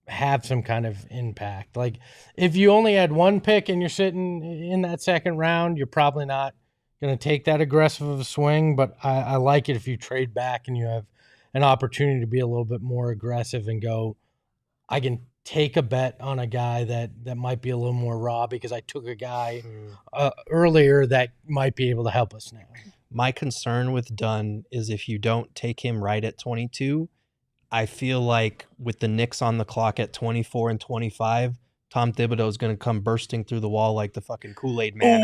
have some kind of impact. Like if you only had one pick and you're sitting in that second round, you're probably not going to take that aggressive of a swing, but I like it if you trade back and you have an opportunity to be a little bit more aggressive and go, I can take a bet on a guy that might be a little more raw because I took a guy earlier that might be able to help us now. My concern with Dunn is if you don't take him right at 22, I feel like with the Knicks on the clock at 24 and 25, Tom Thibodeau is going to come bursting through the wall like the fucking Kool-Aid man.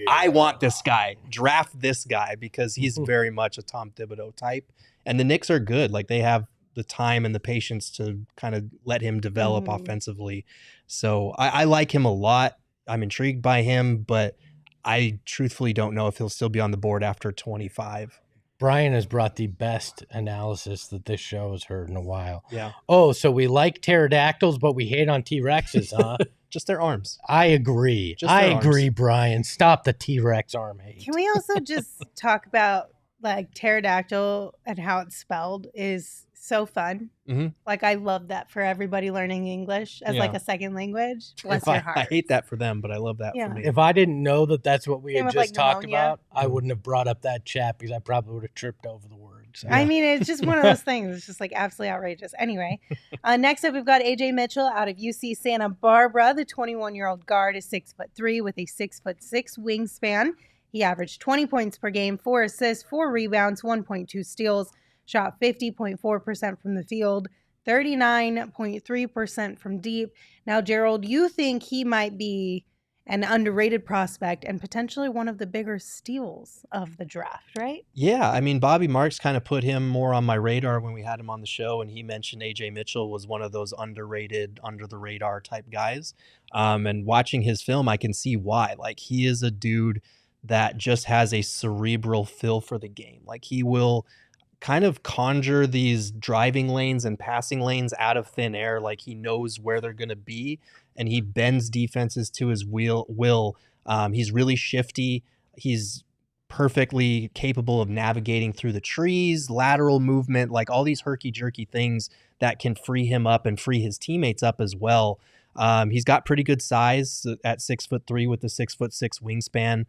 I want this guy. Draft this guy because he's very much a Tom Thibodeau type. And the Knicks are good. Like they have the time and the patience to kind of let him develop offensively. So I like him a lot. I'm intrigued by him, but I truthfully don't know if he'll still be on the board after 25. Brian has brought the best analysis that this show has heard in a while. Yeah. Oh, so we like pterodactyls, but we hate on T-Rexes, huh? Just their arms. I agree. Brian. Stop the T-Rex arm hate. Can we also just talk about like pterodactyl and how it's spelled is so fun. Like I love that for everybody learning English as like a second language. Bless your heart. I hate that for them, but I love that for me. If I didn't know that that's what we had just talked pneumonia. about, I wouldn't have brought up that chat because I probably would have tripped over the words. So. I mean, it's just one of those things. It's just like absolutely outrageous. Anyway, next up, we've got AJ Mitchell out of UC Santa Barbara. The 21-year-old guard is 6'3" with a 6'6" wingspan. He averaged 20 points per game, 4 assists, 4 rebounds, 1.2 steals, shot 50.4% from the field, 39.3% from deep. Now, Gerald, you think he might be an underrated prospect and potentially one of the bigger steals of the draft, right? Yeah, I mean, Bobby Marks kind of put him more on my radar when we had him on the show, and he mentioned AJ Mitchell was one of those underrated, under-the-radar type guys. And watching his film, I can see why. Like, he is a dude that just has a cerebral feel for the game. Like, he will kind of conjure these driving lanes and passing lanes out of thin air. Like, he knows where they're going to be, and he bends defenses to his will. He's really shifty. He's perfectly capable of navigating through the trees, lateral movement, like all these herky-jerky things that can free him up and free his teammates up as well. He's got pretty good size at 6'3" with the 6'6" wingspan.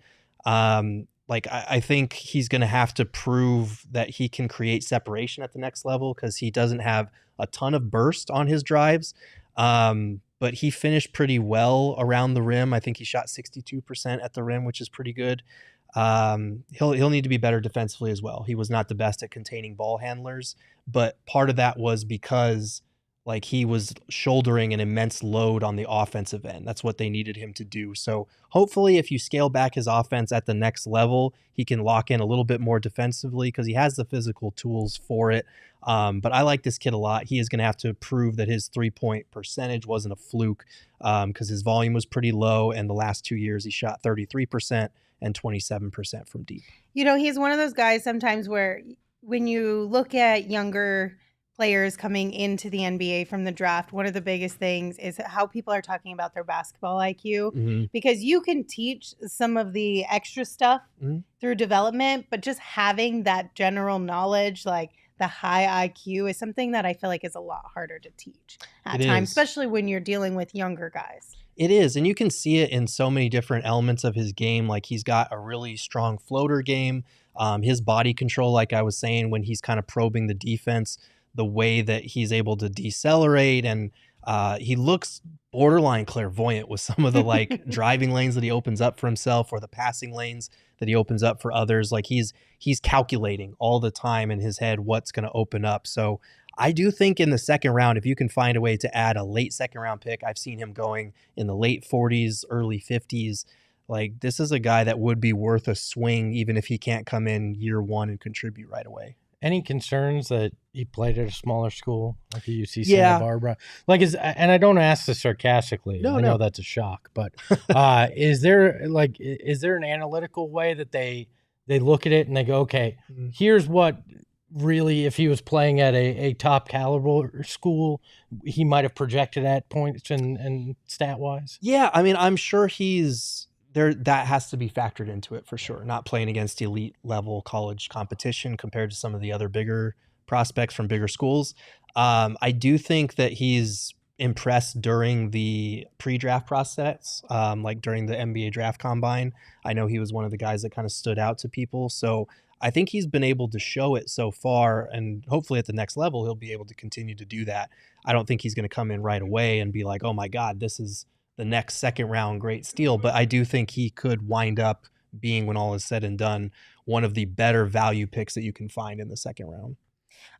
I think he's going to have to prove that he can create separation at the next level because he doesn't have a ton of burst on his drives. But he finished pretty well around the rim. I think he shot 62% at the rim, which is pretty good. He'll need to be better defensively as well. He was not the best at containing ball handlers, but part of that was because like he was shouldering an immense load on the offensive end. That's what they needed him to do. So hopefully if you scale back his offense at the next level, he can lock in a little bit more defensively because he has the physical tools for it. But I like this kid a lot. He is going to have to prove that his 3-point percentage wasn't a fluke because his volume was pretty low. And the last 2 years, he shot 33% and 27% from deep. You know, he's one of those guys sometimes where when you look at younger players coming into the NBA from the draft, one of the biggest things is how people are talking about their basketball IQ, because you can teach some of the extra stuff through development, but just having that general knowledge, like the high IQ, is something that I feel like is a lot harder to teach at times, especially when you're dealing with younger guys. It is, and you can see it in so many different elements of his game. Like he's got a really strong floater game. His body control, like I was saying, when he's kind of probing the defense, the way that he's able to decelerate, and he looks borderline clairvoyant with some of the like driving lanes that he opens up for himself or the passing lanes that he opens up for others. Like he's calculating all the time in his head what's going to open up. So I do think in the second round, if you can find a way to add a late second round pick, I've seen him going in the late 40s, early 50s. Like, this is a guy that would be worth a swing even if he can't come in year one and contribute right away. Any concerns that he played at a smaller school like the UC Santa Barbara? Like, and I don't ask this sarcastically. I know that's a shock, but is there an analytical way that they look at it and they go, okay, here's what really, if he was playing at a top caliber school, he might have projected at points and stat wise? Yeah, I mean, I'm sure he's there. That has to be factored into it for sure. Not playing against elite level college competition compared to some of the other bigger prospects from bigger schools. I do think that he's impressed during the pre-draft process, like during the NBA draft combine. I know he was one of the guys that kind of stood out to people. So I think he's been able to show it so far, and hopefully at the next level, he'll be able to continue to do that. I don't think he's going to come in right away and be like, oh my God, this is the next second round great steal. But I do think he could wind up being, when all is said and done, one of the better value picks that you can find in the second round.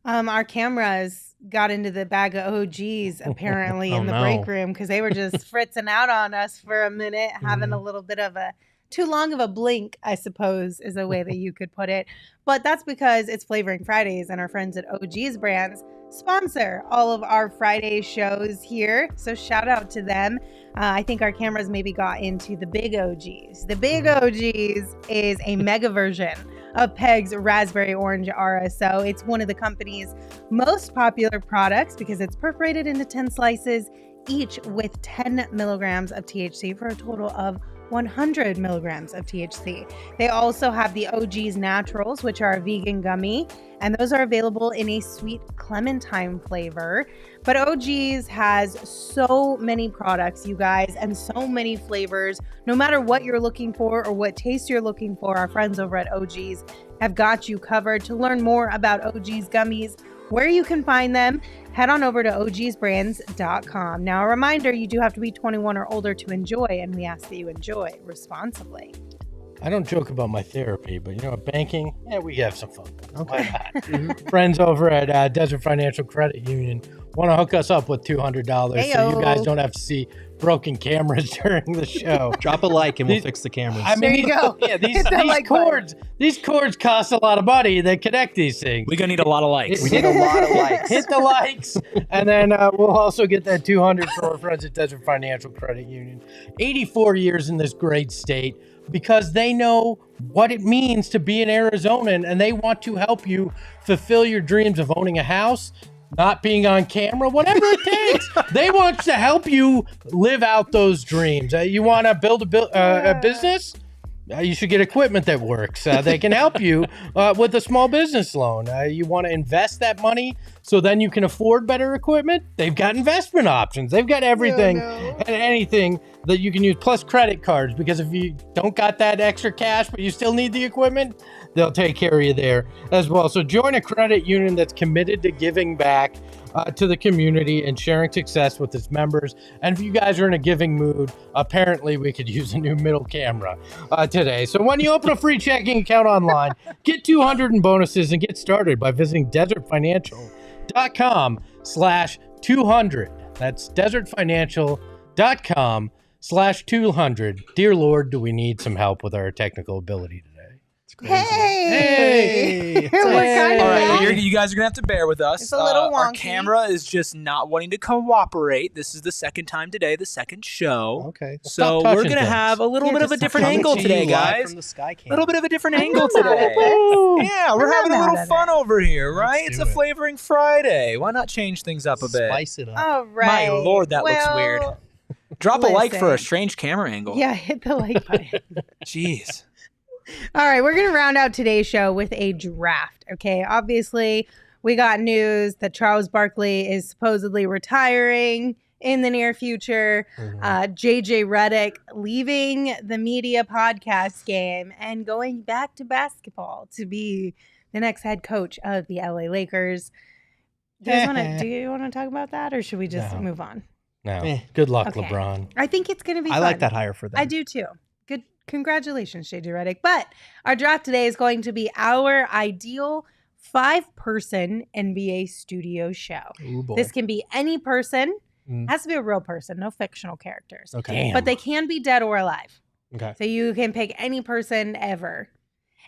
Our cameras got into the bag of OGs apparently in the break room because they were just fritzing out on us for a minute, having a little bit of a too long of a blink, I suppose, is a way that you could put it. But that's because it's Flavoring Fridays and our friends at OG's Brands sponsor all of our Friday shows here. So shout out to them. I think our cameras maybe got into the Big OGs. The Big OGs is a mega version of Peg's Raspberry Orange RSO. It's one of the company's most popular products because it's perforated into 10 slices, each with 10 milligrams of THC for a total of 100 milligrams of THC. They also have the OG's Naturals, which are a vegan gummy, and those are available in a sweet clementine flavor. But OG's has so many products, you guys, and so many flavors. No matter what you're looking for or what taste you're looking for, our friends over at OG's have got you covered. To learn more about OG's gummies, where you can find them, head on over to ogsbrands.com. Now, a reminder, you do have to be 21 or older to enjoy, and we ask that you enjoy responsibly. I don't joke about my therapy, but banking, we have some fun. Okay. Friends over at Desert Financial Credit Union want to hook us up with $200 so you guys don't have to see broken cameras during the show. Drop a like and we'll fix the cameras. I mean, there you go. Yeah, these cords cost a lot of money. They connect these things. We're gonna need a lot of likes. We need a lot of likes. Hit the likes, and then we'll also get that $200 for our friends at Desert Financial Credit Union. 84 years in this great state, because they know what it means to be an Arizonan, and they want to help you fulfill your dreams of owning a house, not being on camera, whatever it takes. They want to help you live out those dreams. You want to build a business? You should get equipment that works. They can help you with a small business loan. You want to invest that money so then you can afford better equipment? They've got investment options. They've got everything and anything that you can use, plus credit cards, because if you don't got that extra cash but you still need the equipment, they'll take care of you there as well. So join a credit union that's committed to giving back to the community and sharing success with its members. And if you guys are in a giving mood, apparently we could use a new middle camera today. So when you open a free checking account online, get 200 in bonuses and get started by visiting desertfinancial.com/200. That's desertfinancial.com/200. Dear Lord, do we need some help with our technical ability today? Hey! We're kind of all right, you guys are gonna have to bear with us. It's a little wonky. Our camera is just not wanting to cooperate. This is the second time today, the second show. Okay. So we're gonna have a little bit of a different angle today, guys. From the sky a little bit of a different angle today. Yeah, we're having a little fun over here, right? It's a Flavoring Friday. Why not change things up a bit? Spice it up. All right. My Lord, that looks weird. Drop a like for a strange camera angle. Yeah, hit the like button. Jeez. All right, we're going to round out today's show with a draft, okay? Obviously, we got news that Charles Barkley is supposedly retiring in the near future. JJ Redick leaving the media podcast game and going back to basketball to be the next head coach of the LA Lakers. Do you want to talk about that, or should we just move on? No. Good luck, LeBron. I think it's going to be fun. I like that hire for them. I do too. Good. Congratulations, JJ Redick. But our draft today is going to be our ideal 5-person NBA studio show. Ooh, boy. This can be any person. Has to be a real person, no fictional characters. Okay. Damn. But they can be dead or alive. Okay. So you can pick any person ever.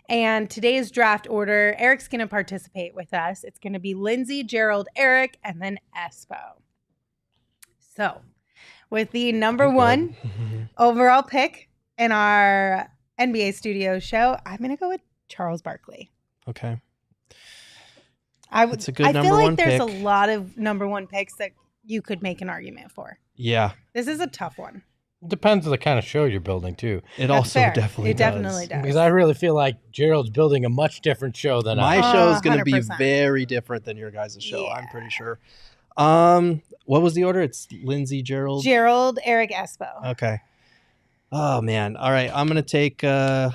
And today's draft order, Eric's going to participate with us. It's going to be Lindsay, Gerald, Eric, and then Espo. So with the number one overall pick in our NBA Studios show, I'm going to go with Charles Barkley. Okay. It's a good I number feel like one there's pick. a lot of number one picks that you could make an argument for. Yeah. This is a tough one. Depends on the kind of show you're building, too. It That's also fair. definitely It does. definitely does. Because I really feel like Gerald's building a much different show than My I. show is going to be 100%. very different than your guys' show, Yeah. I'm pretty sure. What was the order? It's Lindsay, Gerald. Gerald, Eric, Espo. Okay. Oh man. All right. I'm gonna take. I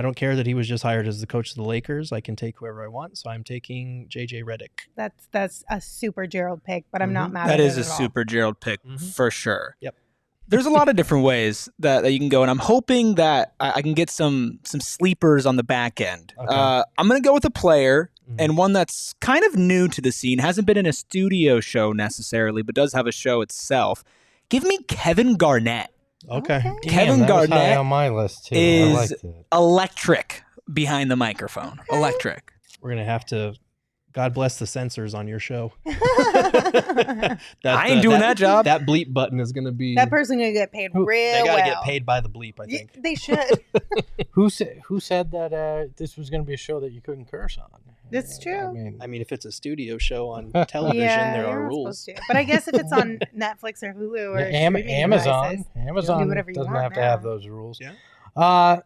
don't care that he was just hired as the coach of the Lakers. I can take whoever I want. So I'm taking JJ Redick. That's a super Gerald pick, but I'm not mad That at is it a at all. super Gerald pick for sure. Yep. There's a lot of different ways that you can go, and I'm hoping that I can get some sleepers on the back end. Okay. I'm going to go with a player and one that's kind of new to the scene, hasn't been in a studio show necessarily, but does have a show itself. Give me Kevin Garnett. Okay. Damn, Kevin that was high Garnett on my list, too. I is liked it. electric behind the microphone. Electric. We're gonna have to. God bless the censors on your show. I ain't doing that job. That bleep button is gonna be. That person gonna get paid real They gotta well. get paid by the bleep. I think. They should. Who said that this was going to be a show that you couldn't curse on? That's true. I mean, if it's a studio show on television, Yeah, there you're are not rules. supposed to. But I guess if it's on Netflix or Hulu or streaming Amazon devices, do whatever you doesn't want have to now. have those rules. Yeah.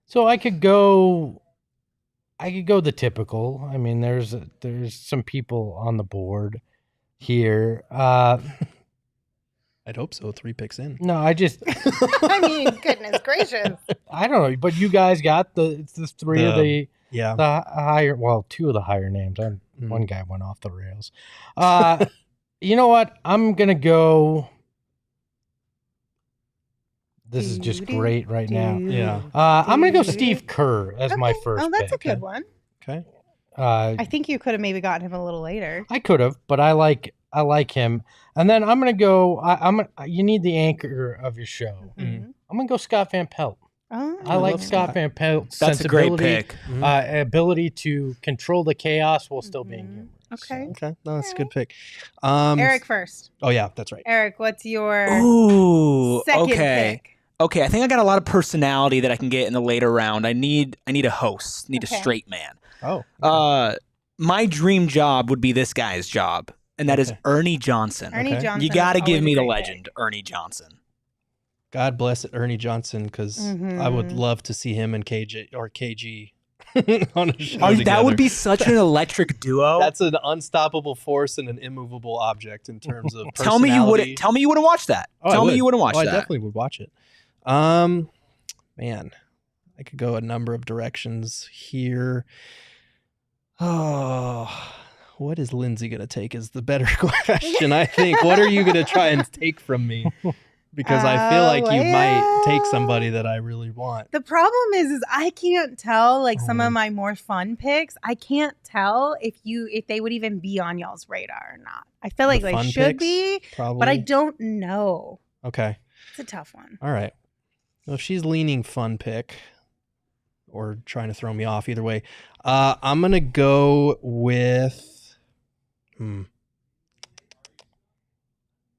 So I could go the typical. I mean, there's some people on the board here. I'd hope so. 3 picks in. No, I I mean, goodness gracious. I don't know, but you guys got the three of the Yeah. higher, well, 2 of the higher names. One guy went off the rails. You know what? I'm gonna go. This is just great right now. Yeah. I'm gonna go Steve Kerr as my first. Oh, that's pick. a good one. Okay. I think you could have maybe gotten him a little later. I could have, but I like him. And then I'm gonna go. You need the anchor of your show. Mhm. I'm gonna go Scott Van Pelt. Oh, I like love Scott Scott. Van Pelt's That's a great sensibility, pick. ability to control the chaos while still being human. Okay. Okay. No, that's a good pick. Eric first. Oh yeah, that's right. Eric, what's your Ooh, second okay. pick? Okay, I think I got a lot of personality that I can get in the later round. I need a host, need Okay. a straight man. Oh. My dream job would be this guy's job, and that is Okay. Ernie Johnson. Ernie Okay. Johnson. You got to is give always me a the great legend, Ernie Johnson. God bless it, Ernie Johnson, because I would Mhm. love to see him and KG on a show That together. would be such an electric duo. That's an unstoppable force and an immovable object in terms of Tell me you personality. wouldn't. Tell me you wouldn't watch that. Oh, I Tell me would. you wouldn't watch Oh, that. I definitely would watch it. Man, I could go a number of directions here. Oh, what is Lindsay going to take is the better question, I think. What are you going to try and take from me? Because I feel like you might take somebody that I really want. The problem is I can't tell like some Oh. of my more fun picks. I can't tell if they would even be on y'all's radar or not. I feel like The they fun should picks, be, Probably. but I don't know. Okay. It's a tough one. All right. Well, if she's leaning fun pick or trying to throw me off, either way, I'm going to go with.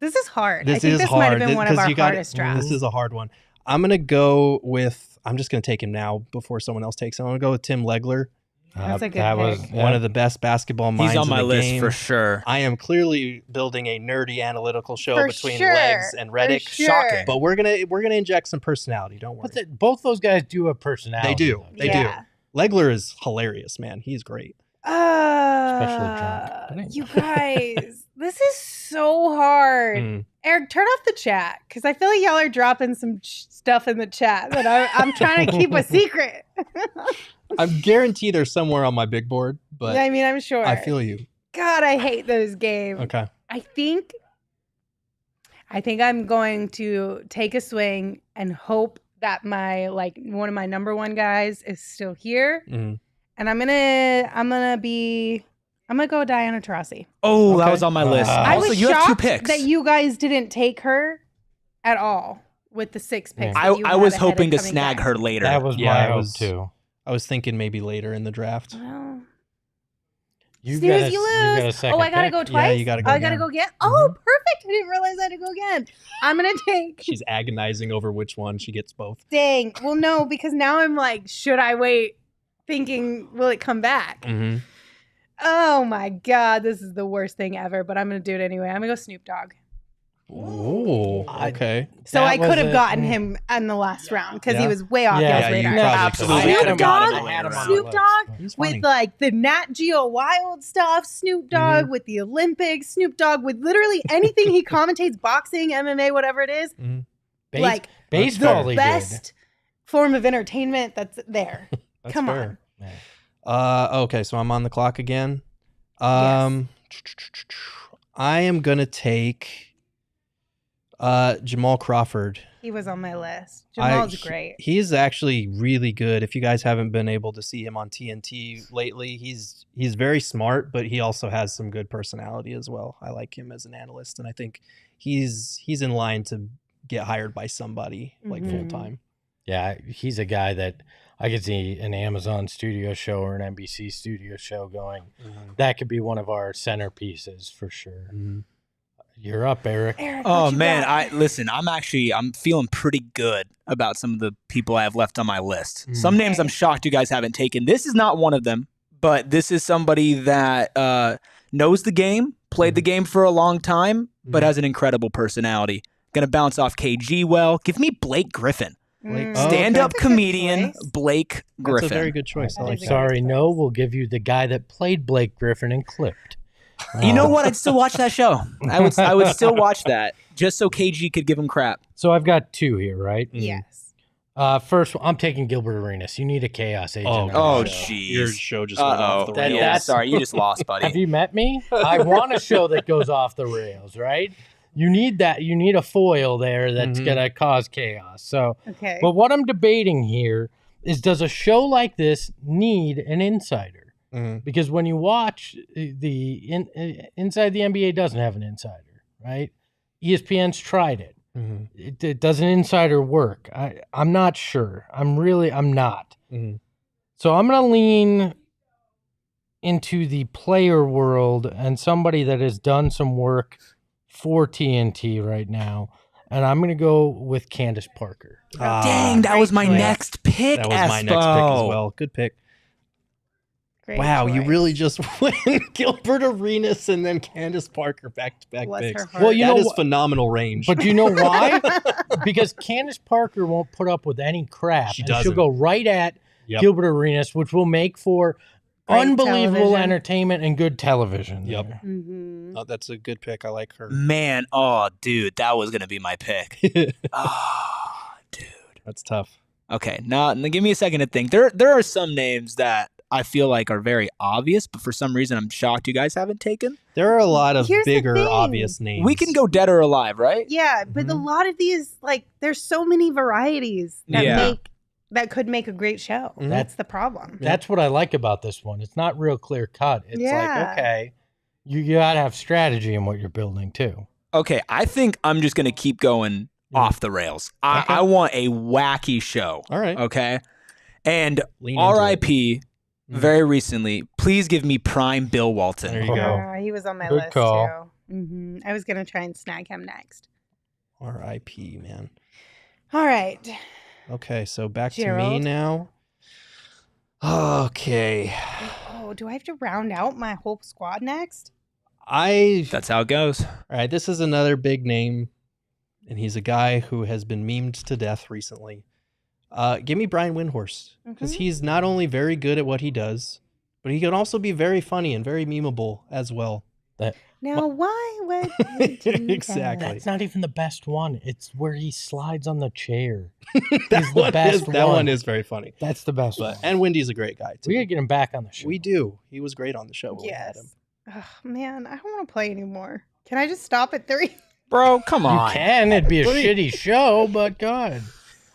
This is hard. I This think is this hard. might have been one of 'cause our you gotta- hardest drafts. This is a hard one. I'm going to go with. I'm just going to take him now before someone else takes him. I'm going to go with Tim Legler, That's a good that pick. was one of the best basketball minds He's on in my the list game. for sure. I am clearly building a nerdy analytical show For between sure. Legs and For Reddick. sure. Shocking. But we're gonna inject some personality. Don't worry. But both those guys do have personality. They do. though. They Yeah. do. Legler is hilarious, man. He's great. drunk. You guys, this is so hard. Mm. Eric, turn off the chat because I feel like y'all are dropping some stuff in the chat that I'm trying to keep a secret. I'm guaranteed they're somewhere on my big board, but I mean, I'm sure. I feel you. God, I hate those games. Okay. I think I'm going to take a swing and hope that one of my number one guys is still here, Mhm. and I'm gonna go Diana Taurasi. Oh, that Okay. was on my list. I I Also, was you have two shocked picks. that you guys didn't take her at all. with the 6 picks. Yeah. that I you was had ahead hoping to of coming snag back. her later. That was my hope too. I was thinking maybe later in the draft. Well, You snooze, got a- you lose. You got a second I gotta pick? go twice. Yeah, you gotta go I gotta again. go again. Oh, perfect! I didn't realize I had to go again. I'm gonna take. She's agonizing over which one. She gets both. Dang. Well, no, because now I'm like, should I wait? Thinking, will it come back? Mm-hmm. Oh my God, this is the worst thing ever. But I'm gonna do it anyway. I'm gonna go Snoop Dogg. Ooh, okay. So That I could was have a- gotten him in the last round because he Yeah. was way off Yeah, y'all's you radar. probably Absolutely could've. could have gotten him Snoop later. Dogg? Snoop Dogg He's funny. with like the Nat Geo Wild stuff, Snoop Dogg with the Olympics, Snoop Dogg with literally anything he commentates, boxing, MMA, whatever it is, like baseball. the he best form of entertainment that's there. That's Come fair. on. Okay, so I'm on the clock again. Yes. I am gonna take Jamal Crawford. He was on my list. Jamal's great. He's actually really good. If you guys haven't been able to see him on TNT lately, he's very smart, but he also has some good personality as well. I like him as an analyst, and I think he's in line to get hired by somebody like full time. Yeah, he's a guy that I could see an Amazon studio show or an NBC studio show going. That could be one of our centerpieces for sure. You're up, Eric. Eric, Oh what you man, got? I'm feeling pretty good about some of the people I have left on my list. Some names I'm shocked you guys haven't taken. This is not one of them, but this is somebody that knows the game, played the game for a long time, but has an incredible personality. Gonna bounce off KG well. Give me Blake Griffin. Stand-up That's a good comedian choice. Blake Griffin. That's a very good choice. I That like is a that. Sorry, no, we'll give you the guy that played Blake Griffin and clipped. You know what? I'd still watch that show. I would still watch that just so KG could give him crap. So I've got two here, right? Yes. First, I'm taking Gilbert Arenas. You need a chaos agent. on Oh, your show. jeez. Your show just went off the That- rails. Yeah, sorry, you just lost, buddy. Have you met me? I want a show that goes off the rails, right? You need that. You need a foil there that's going to cause chaos. So, Okay. but what I'm debating here is, does a show like this need an insider? Because when you watch Inside the NBA doesn't have an insider, right? ESPN's tried it. It does an insider work? I'm not sure. I'm not. So I'm going to lean into the player world and somebody that has done some work for TNT right now. And I'm going to go with Candace Parker. Dang, that was my Great choice. next pick. That was my next pick as well. Good pick. Great Wow, you choice. really just went Gilbert Arenas and then Candace Parker back-to-back Bless picks. her heart. Well, you That know is what- phenomenal range. But you know why? Because Candace Parker won't put up with any crap. She and doesn't. She'll go right at Gilbert Arenas, which will make for Great unbelievable television. entertainment and good television. Yep. there. Mhm. Oh, that's a good pick. I like her. Man, oh, dude, that was going to be my pick. Oh, dude. That's tough. Okay, now give me a second to think. There are some names that I feel like are very obvious, but for some reason I'm shocked you guys haven't taken. There are a lot of Here's the bigger, thing. obvious names. We can go dead or alive, right? Yeah, but a lot of these, like, there's so many varieties that that could make a great show. Mhm. That's the problem. That's what I like about this one. It's not real clear cut. It's Yeah. like, okay, you got to have strategy in what you're building too. Okay, I think I'm just going to keep going off the rails. I want a wacky show. All right. Okay. And Lean into RIP, very recently, please give me prime Bill Walton. There you go. He was on my Good list call. too. I was gonna try and snag him next. R.I.P. man. All right. Okay, so back to me Gerald? now. Okay. Oh, do I have to round out my whole squad next? That's how it goes. All right, this is another big name, and he's a guy who has been memed to death recently. Give me Brian Windhorst, because he's not only very good at what he does, but he can also be very funny and very memeable as well. Now, why would you do Exactly. That's not even the best one. It's where he slides on the chair. That He's the best that one. one is very funny. That's the best one. And Wendy's a great guy too. We got to get him back on the show. We do. He was great on the show. When we had him. Yes. Oh, man, I don't want to play anymore. Can I just stop at 3? Bro, come You on. can. It'd be a shitty show, but God.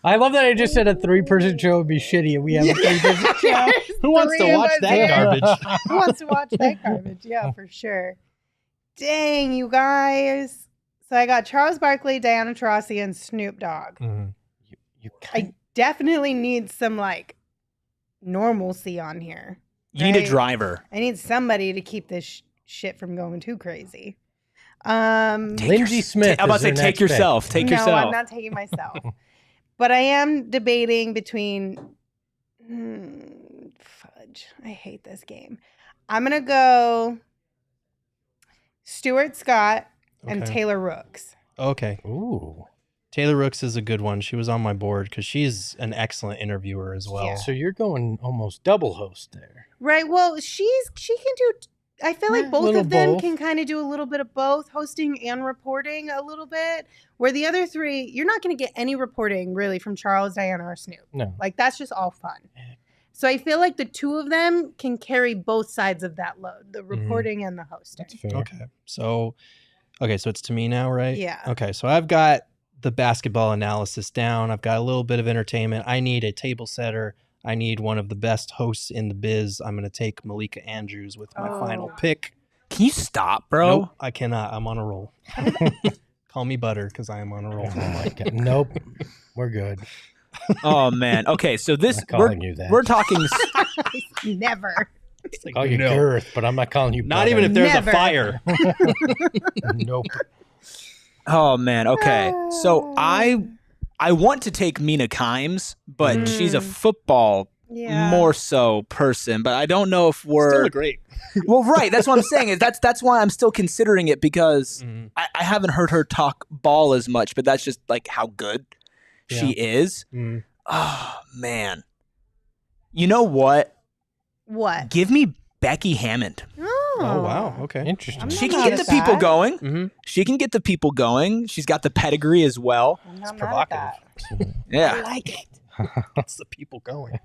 I love that I just said a 3-person show would be shitty and we have a 3-person show. Who wants to Three of watch us that here. garbage? Who wants to watch that garbage? Yeah, for sure. Dang, you guys. So I got Charles Barkley, Diana Taurasi, and Snoop Dogg. I definitely need some like normalcy on here. You need a driver. I need somebody to keep this shit from going too crazy. Lindsey Smith. I'm about to say, take yourself. Take yourself. No, I'm not taking myself. But I am debating between. Fudge. I hate this game. I'm gonna go Stuart Scott and Taylor Rooks. Okay. Ooh. Taylor Rooks is a good one. She was on my board because she's an excellent interviewer as well. Yeah. So you're going almost double host there. Right. Well, she can do. I feel like both of them can kind of do a little bit of both, hosting and reporting a little bit. Where the other three, you're not going to get any reporting really from Charles, Diana, or Snoop. No. Like that's just all fun. So I feel like the two of them can carry both sides of that load, the reporting and the hosting. That's fair. Okay. So it's to me now, right? Yeah. Okay. So I've got the basketball analysis down. I've got a little bit of entertainment. I need a table setter. I need one of the best hosts in the biz. I'm going to take Malika Andrews with my final pick. Can you stop, bro? Nope, I cannot. I'm on a roll. Call me Butter because I am on a roll. Oh my God. Nope. We're good. Oh man. Okay, so this we're talking. Never. Like, call you Girth, but I'm not calling you. Not Butter. even if there's Never. a fire. Nope. Oh man. Okay, so I want to take Mina Kimes, but she's a football more so person. But I don't know if we're Still great. Well, right. That's what I'm saying. Is that's why I'm still considering it because I haven't heard her talk ball as much, but that's just like how good she is. Oh man. You know what? What? Give me Becky Hammond. Oh wow. Okay. Interesting. She can get the people going. She can get the people going. She's got the pedigree as well. It's provocative. Yeah. I like it. Gets the people going.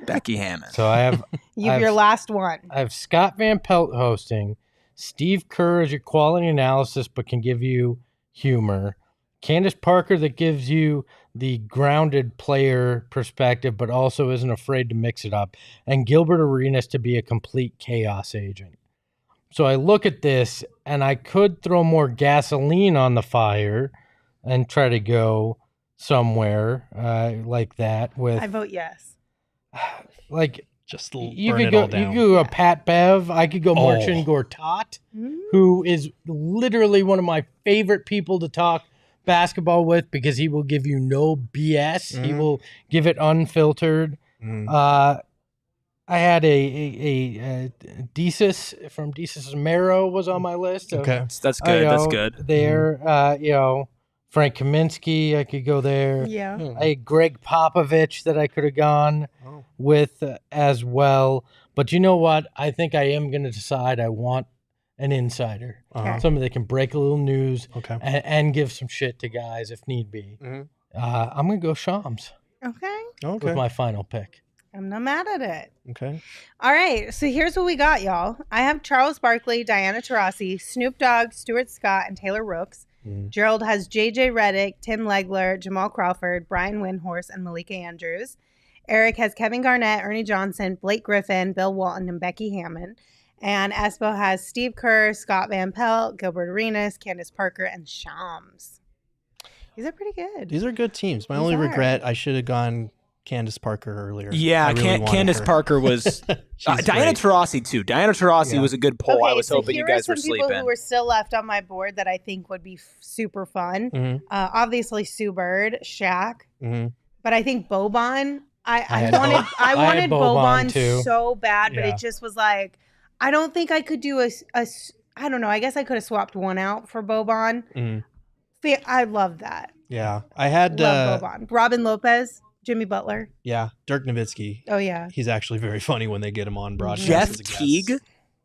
Becky Hammond. So I have Your last one. I have Scott Van Pelt hosting, Steve Kerr as your quality analysis, but can give you humor. Candace Parker that gives you the grounded player perspective, but also isn't afraid to mix it up. And Gilbert Arenas to be a complete chaos agent. So I look at this and I could throw more gasoline on the fire and try to go somewhere like that with. I vote yes. Like just you burn could it go, all down. you could go a Pat Bev. I could go Marcin Gortat, who is literally one of my favorite people to talk basketball with because he will give you no BS. He will give it unfiltered. I had a Desus from Desus Mero was on my list. Okay. That's good. That's good. There, Frank Kaminsky, I could go there. Yeah. I had Greg Popovich that I could have gone with as well. But you know what? I think I am going to decide I want an insider. Somebody that can break a little news and give some shit to guys if need be. I'm going to go Shams Okay. with my final pick. I'm not mad at it. Okay. All right. So here's what we got, y'all. I have Charles Barkley, Diana Taurasi, Snoop Dogg, Stuart Scott, and Taylor Rooks. Gerald has JJ Redick, Tim Legler, Jamal Crawford, Brian Windhorst, and Malika Andrews. Eric has Kevin Garnett, Ernie Johnson, Blake Griffin, Bill Walton, and Becky Hammond. And Espo has Steve Kerr, Scott Van Pelt, Gilbert Arenas, Candace Parker, and Shams. These are pretty good. These are good teams. My only regret, I should have gone Candace Parker earlier. Yeah, Candace Parker was Diana Taurasi too. Diana Taurasi was a good poll. I was hoping you guys were sleeping. Here are some people who were still left on my board that I think would be super fun. Obviously, Sue Bird, Shaq, but I think Boban. I wanted Boban so bad, but it just was like I don't think I could do a I don't know. I guess I could have swapped one out for Boban. I love that. Yeah, I had love Boban. Robin Lopez. Jimmy Butler. Yeah. Dirk Nowitzki. Oh, yeah. He's actually very funny when they get him on broadcast. Jeff Teague.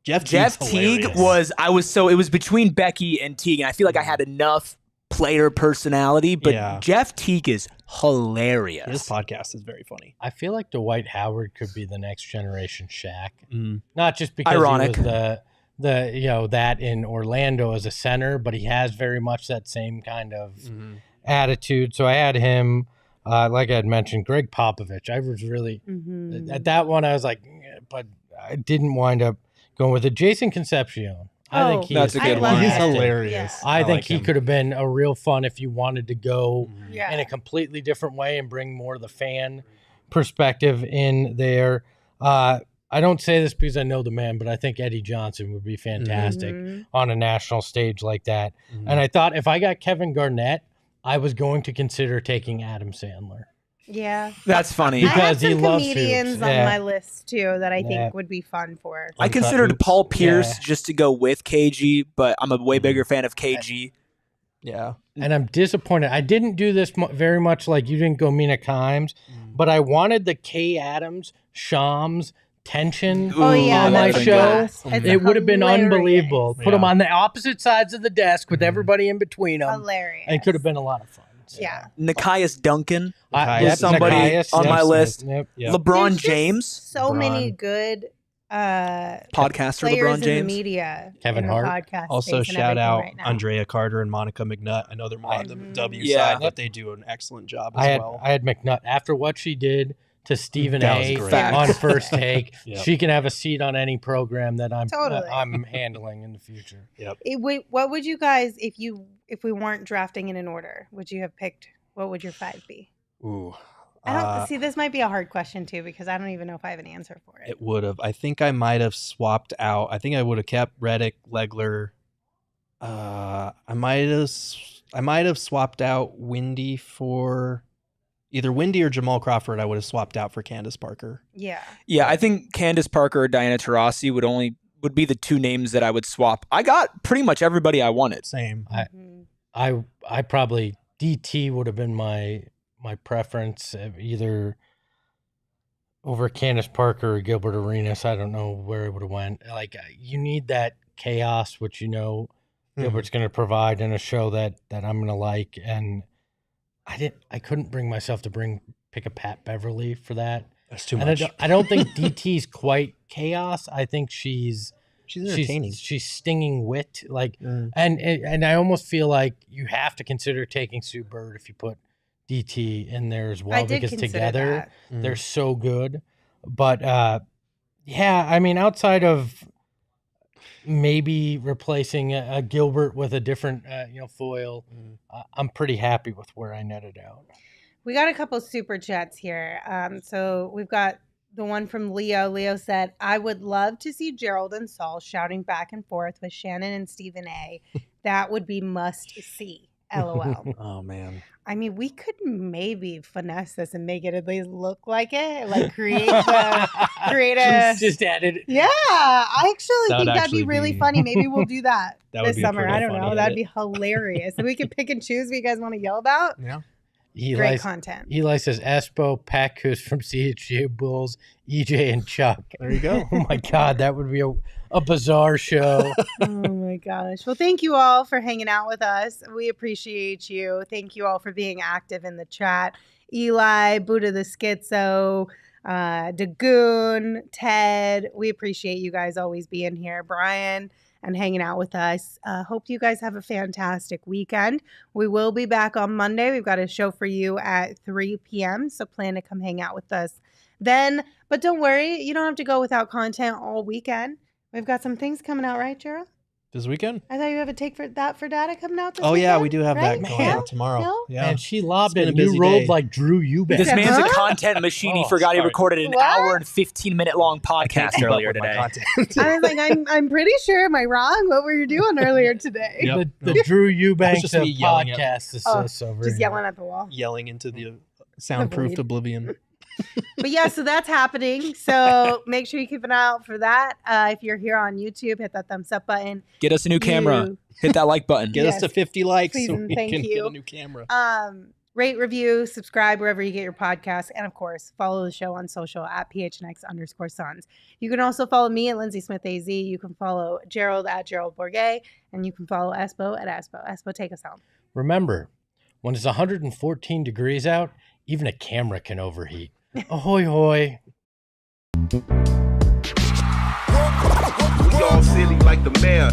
Jeff Teague it was between Becky and Teague, and I feel like I had enough player personality, but Jeff Teague is hilarious. His podcast is very funny. I feel like Dwight Howard could be the next generation Shaq. Not just because Ironic. he was that in Orlando as a center, but he has very much that same kind of attitude. So I had him. Like I had mentioned, Greg Popovich. I was really at that one. I was like, but I didn't wind up going with it. Jason Concepcion. I think that's a good one. He's fantastic. hilarious. Yeah. I think like he him. could have been a real fun if you wanted to go Yeah. in a completely different way and bring more of the fan perspective in there. I don't say this because I know the man, but I think Eddie Johnson would be fantastic Mhm. on a national stage like that. Mhm. And I thought if I got Kevin Garnett, I was going to consider taking Adam Sandler. Yeah. That's funny. Because I have some he loves comedians hoops. on Yeah. my list too that I Yeah. think would be fun for. I Uncut considered hoops. Paul Pierce Yeah. just to go with KG, but I'm a way bigger fan of KG. Yeah. And I'm disappointed. I didn't do this very much like you didn't go Mina Kimes, but I wanted the Kay Adams, Shams tension Oh yeah, on that's my a show. blast. It's It would have been hilarious. unbelievable. Put them Yeah. on the opposite sides of the desk with everybody in between them. Hilarious. And it could have been a lot of fun. So. Yeah. Nikias Duncan Nikias. was somebody Nikias, on yep. my list. Yep. LeBron There's just James, So many LeBron. good podcaster players LeBron in the James. media. Kevin in the Hart. podcast Also, space and shout everything out right now. Andrea Carter and Monica McNutt. I know they're more on the W Yeah. side, but they do an excellent job as well. I had McNutt. After what she did to Stephen That was A. great. on First Take, Yep. she can have a seat on any program that Totally. I'm handling in the future. What would you guys, if we weren't drafting in an order, would you have picked? What would your 5 be? Ooh. I don't see. This might be a hard question too because I don't even know if I have an answer for it. It would have. I think I might have swapped out. I think I would have kept Reddick, Legler. I might have swapped out Windy for either Windy or Jamal Crawford. I would have swapped out for Candace Parker. Yeah. Yeah, I think Candace Parker or Diana Taurasi would be the two names that I would swap. I got pretty much everybody I wanted. Same. Mhm. I probably DT would have been my preference, either over Candace Parker or Gilbert Arenas. I don't know where it would have went. Like, you need that chaos, which Gilbert's going to provide in a show that I'm going to like. And I couldn't bring myself to pick a Pat Beverly for that. That's too And much. I don't think DT's quite chaos. I think she's entertaining. She's stinging wit, like, Mm. and I almost feel like you have to consider taking Sue Bird if you put DT in there as well, I did because consider together that. they're so good. But yeah, I mean, outside of maybe replacing a Gilbert with a different foil, I'm pretty happy with where I netted out. We got a couple super chats here. So we've got the one from Leo. Leo said, I would love to see Gerald and Saul shouting back and forth with Shannon and Stephen A. That would be must see. LOL. Oh man. I mean, we could maybe finesse this and make it at least look like it. Like create a just added. Yeah, I actually That would think that'd actually be really be- funny. Maybe we'll do that, That would this be summer. pretty I don't funny. know. That'd be hilarious. And we could pick and choose what you guys want to yell about. Yeah. Great content. Eli says Espo, Packus from CHGA Bulls, EJ, and Chuck. There you go. Oh my God, that would be a bizarre show. Oh my gosh. Well, thank you all for hanging out with us. We appreciate you. Thank you all for being active in the chat. Eli, Buddha the Schizo, Dagoon, Ted. We appreciate you guys always being here. Brian, and hanging out with us. Hope you guys have a fantastic weekend. We will be back on Monday. We've got a show for you at 3 p.m. So plan to come hang out with us then. But don't worry, you don't have to go without content all weekend. We've got some things coming out, right, Gerald? This weekend? I thought you have a take for data coming out this Oh yeah, weekend, we do have right? that going No? out tomorrow. No? Yeah. And she lobbed It's it. been a You busy rolled day. like Drew Eubanks. This man's a Huh? content machine. He Oh, forgot he sorry. recorded an What? hour and 15-minute long podcast Keep up earlier with my today. content. I was like, I'm pretty sure. Am I wrong? What were you doing earlier today? Yep. The Drew Eubanks just of me yelling at- podcast Oh, assists over Just here. yelling at the wall. Yelling into the soundproofed void. oblivion. But yeah, so that's happening. So make sure you keep an eye out for that. If you're here on YouTube, hit that thumbs up button. Get us a new camera. You- Hit that like button. Get us Yes. to 50 likes Please so and we thank can you. get a new camera. Rate, review, subscribe wherever you get your podcasts, and of course, follow the show on social at PHNX_Suns. You can also follow me at Lindsay Smith AZ. You can follow Gerald at Gerald Bourget, and you can follow Espo at Espo. Espo, take us home. Remember, when it's 114 degrees out, even a camera can overheat. Ahoy, hoy. We all silly like the mayor.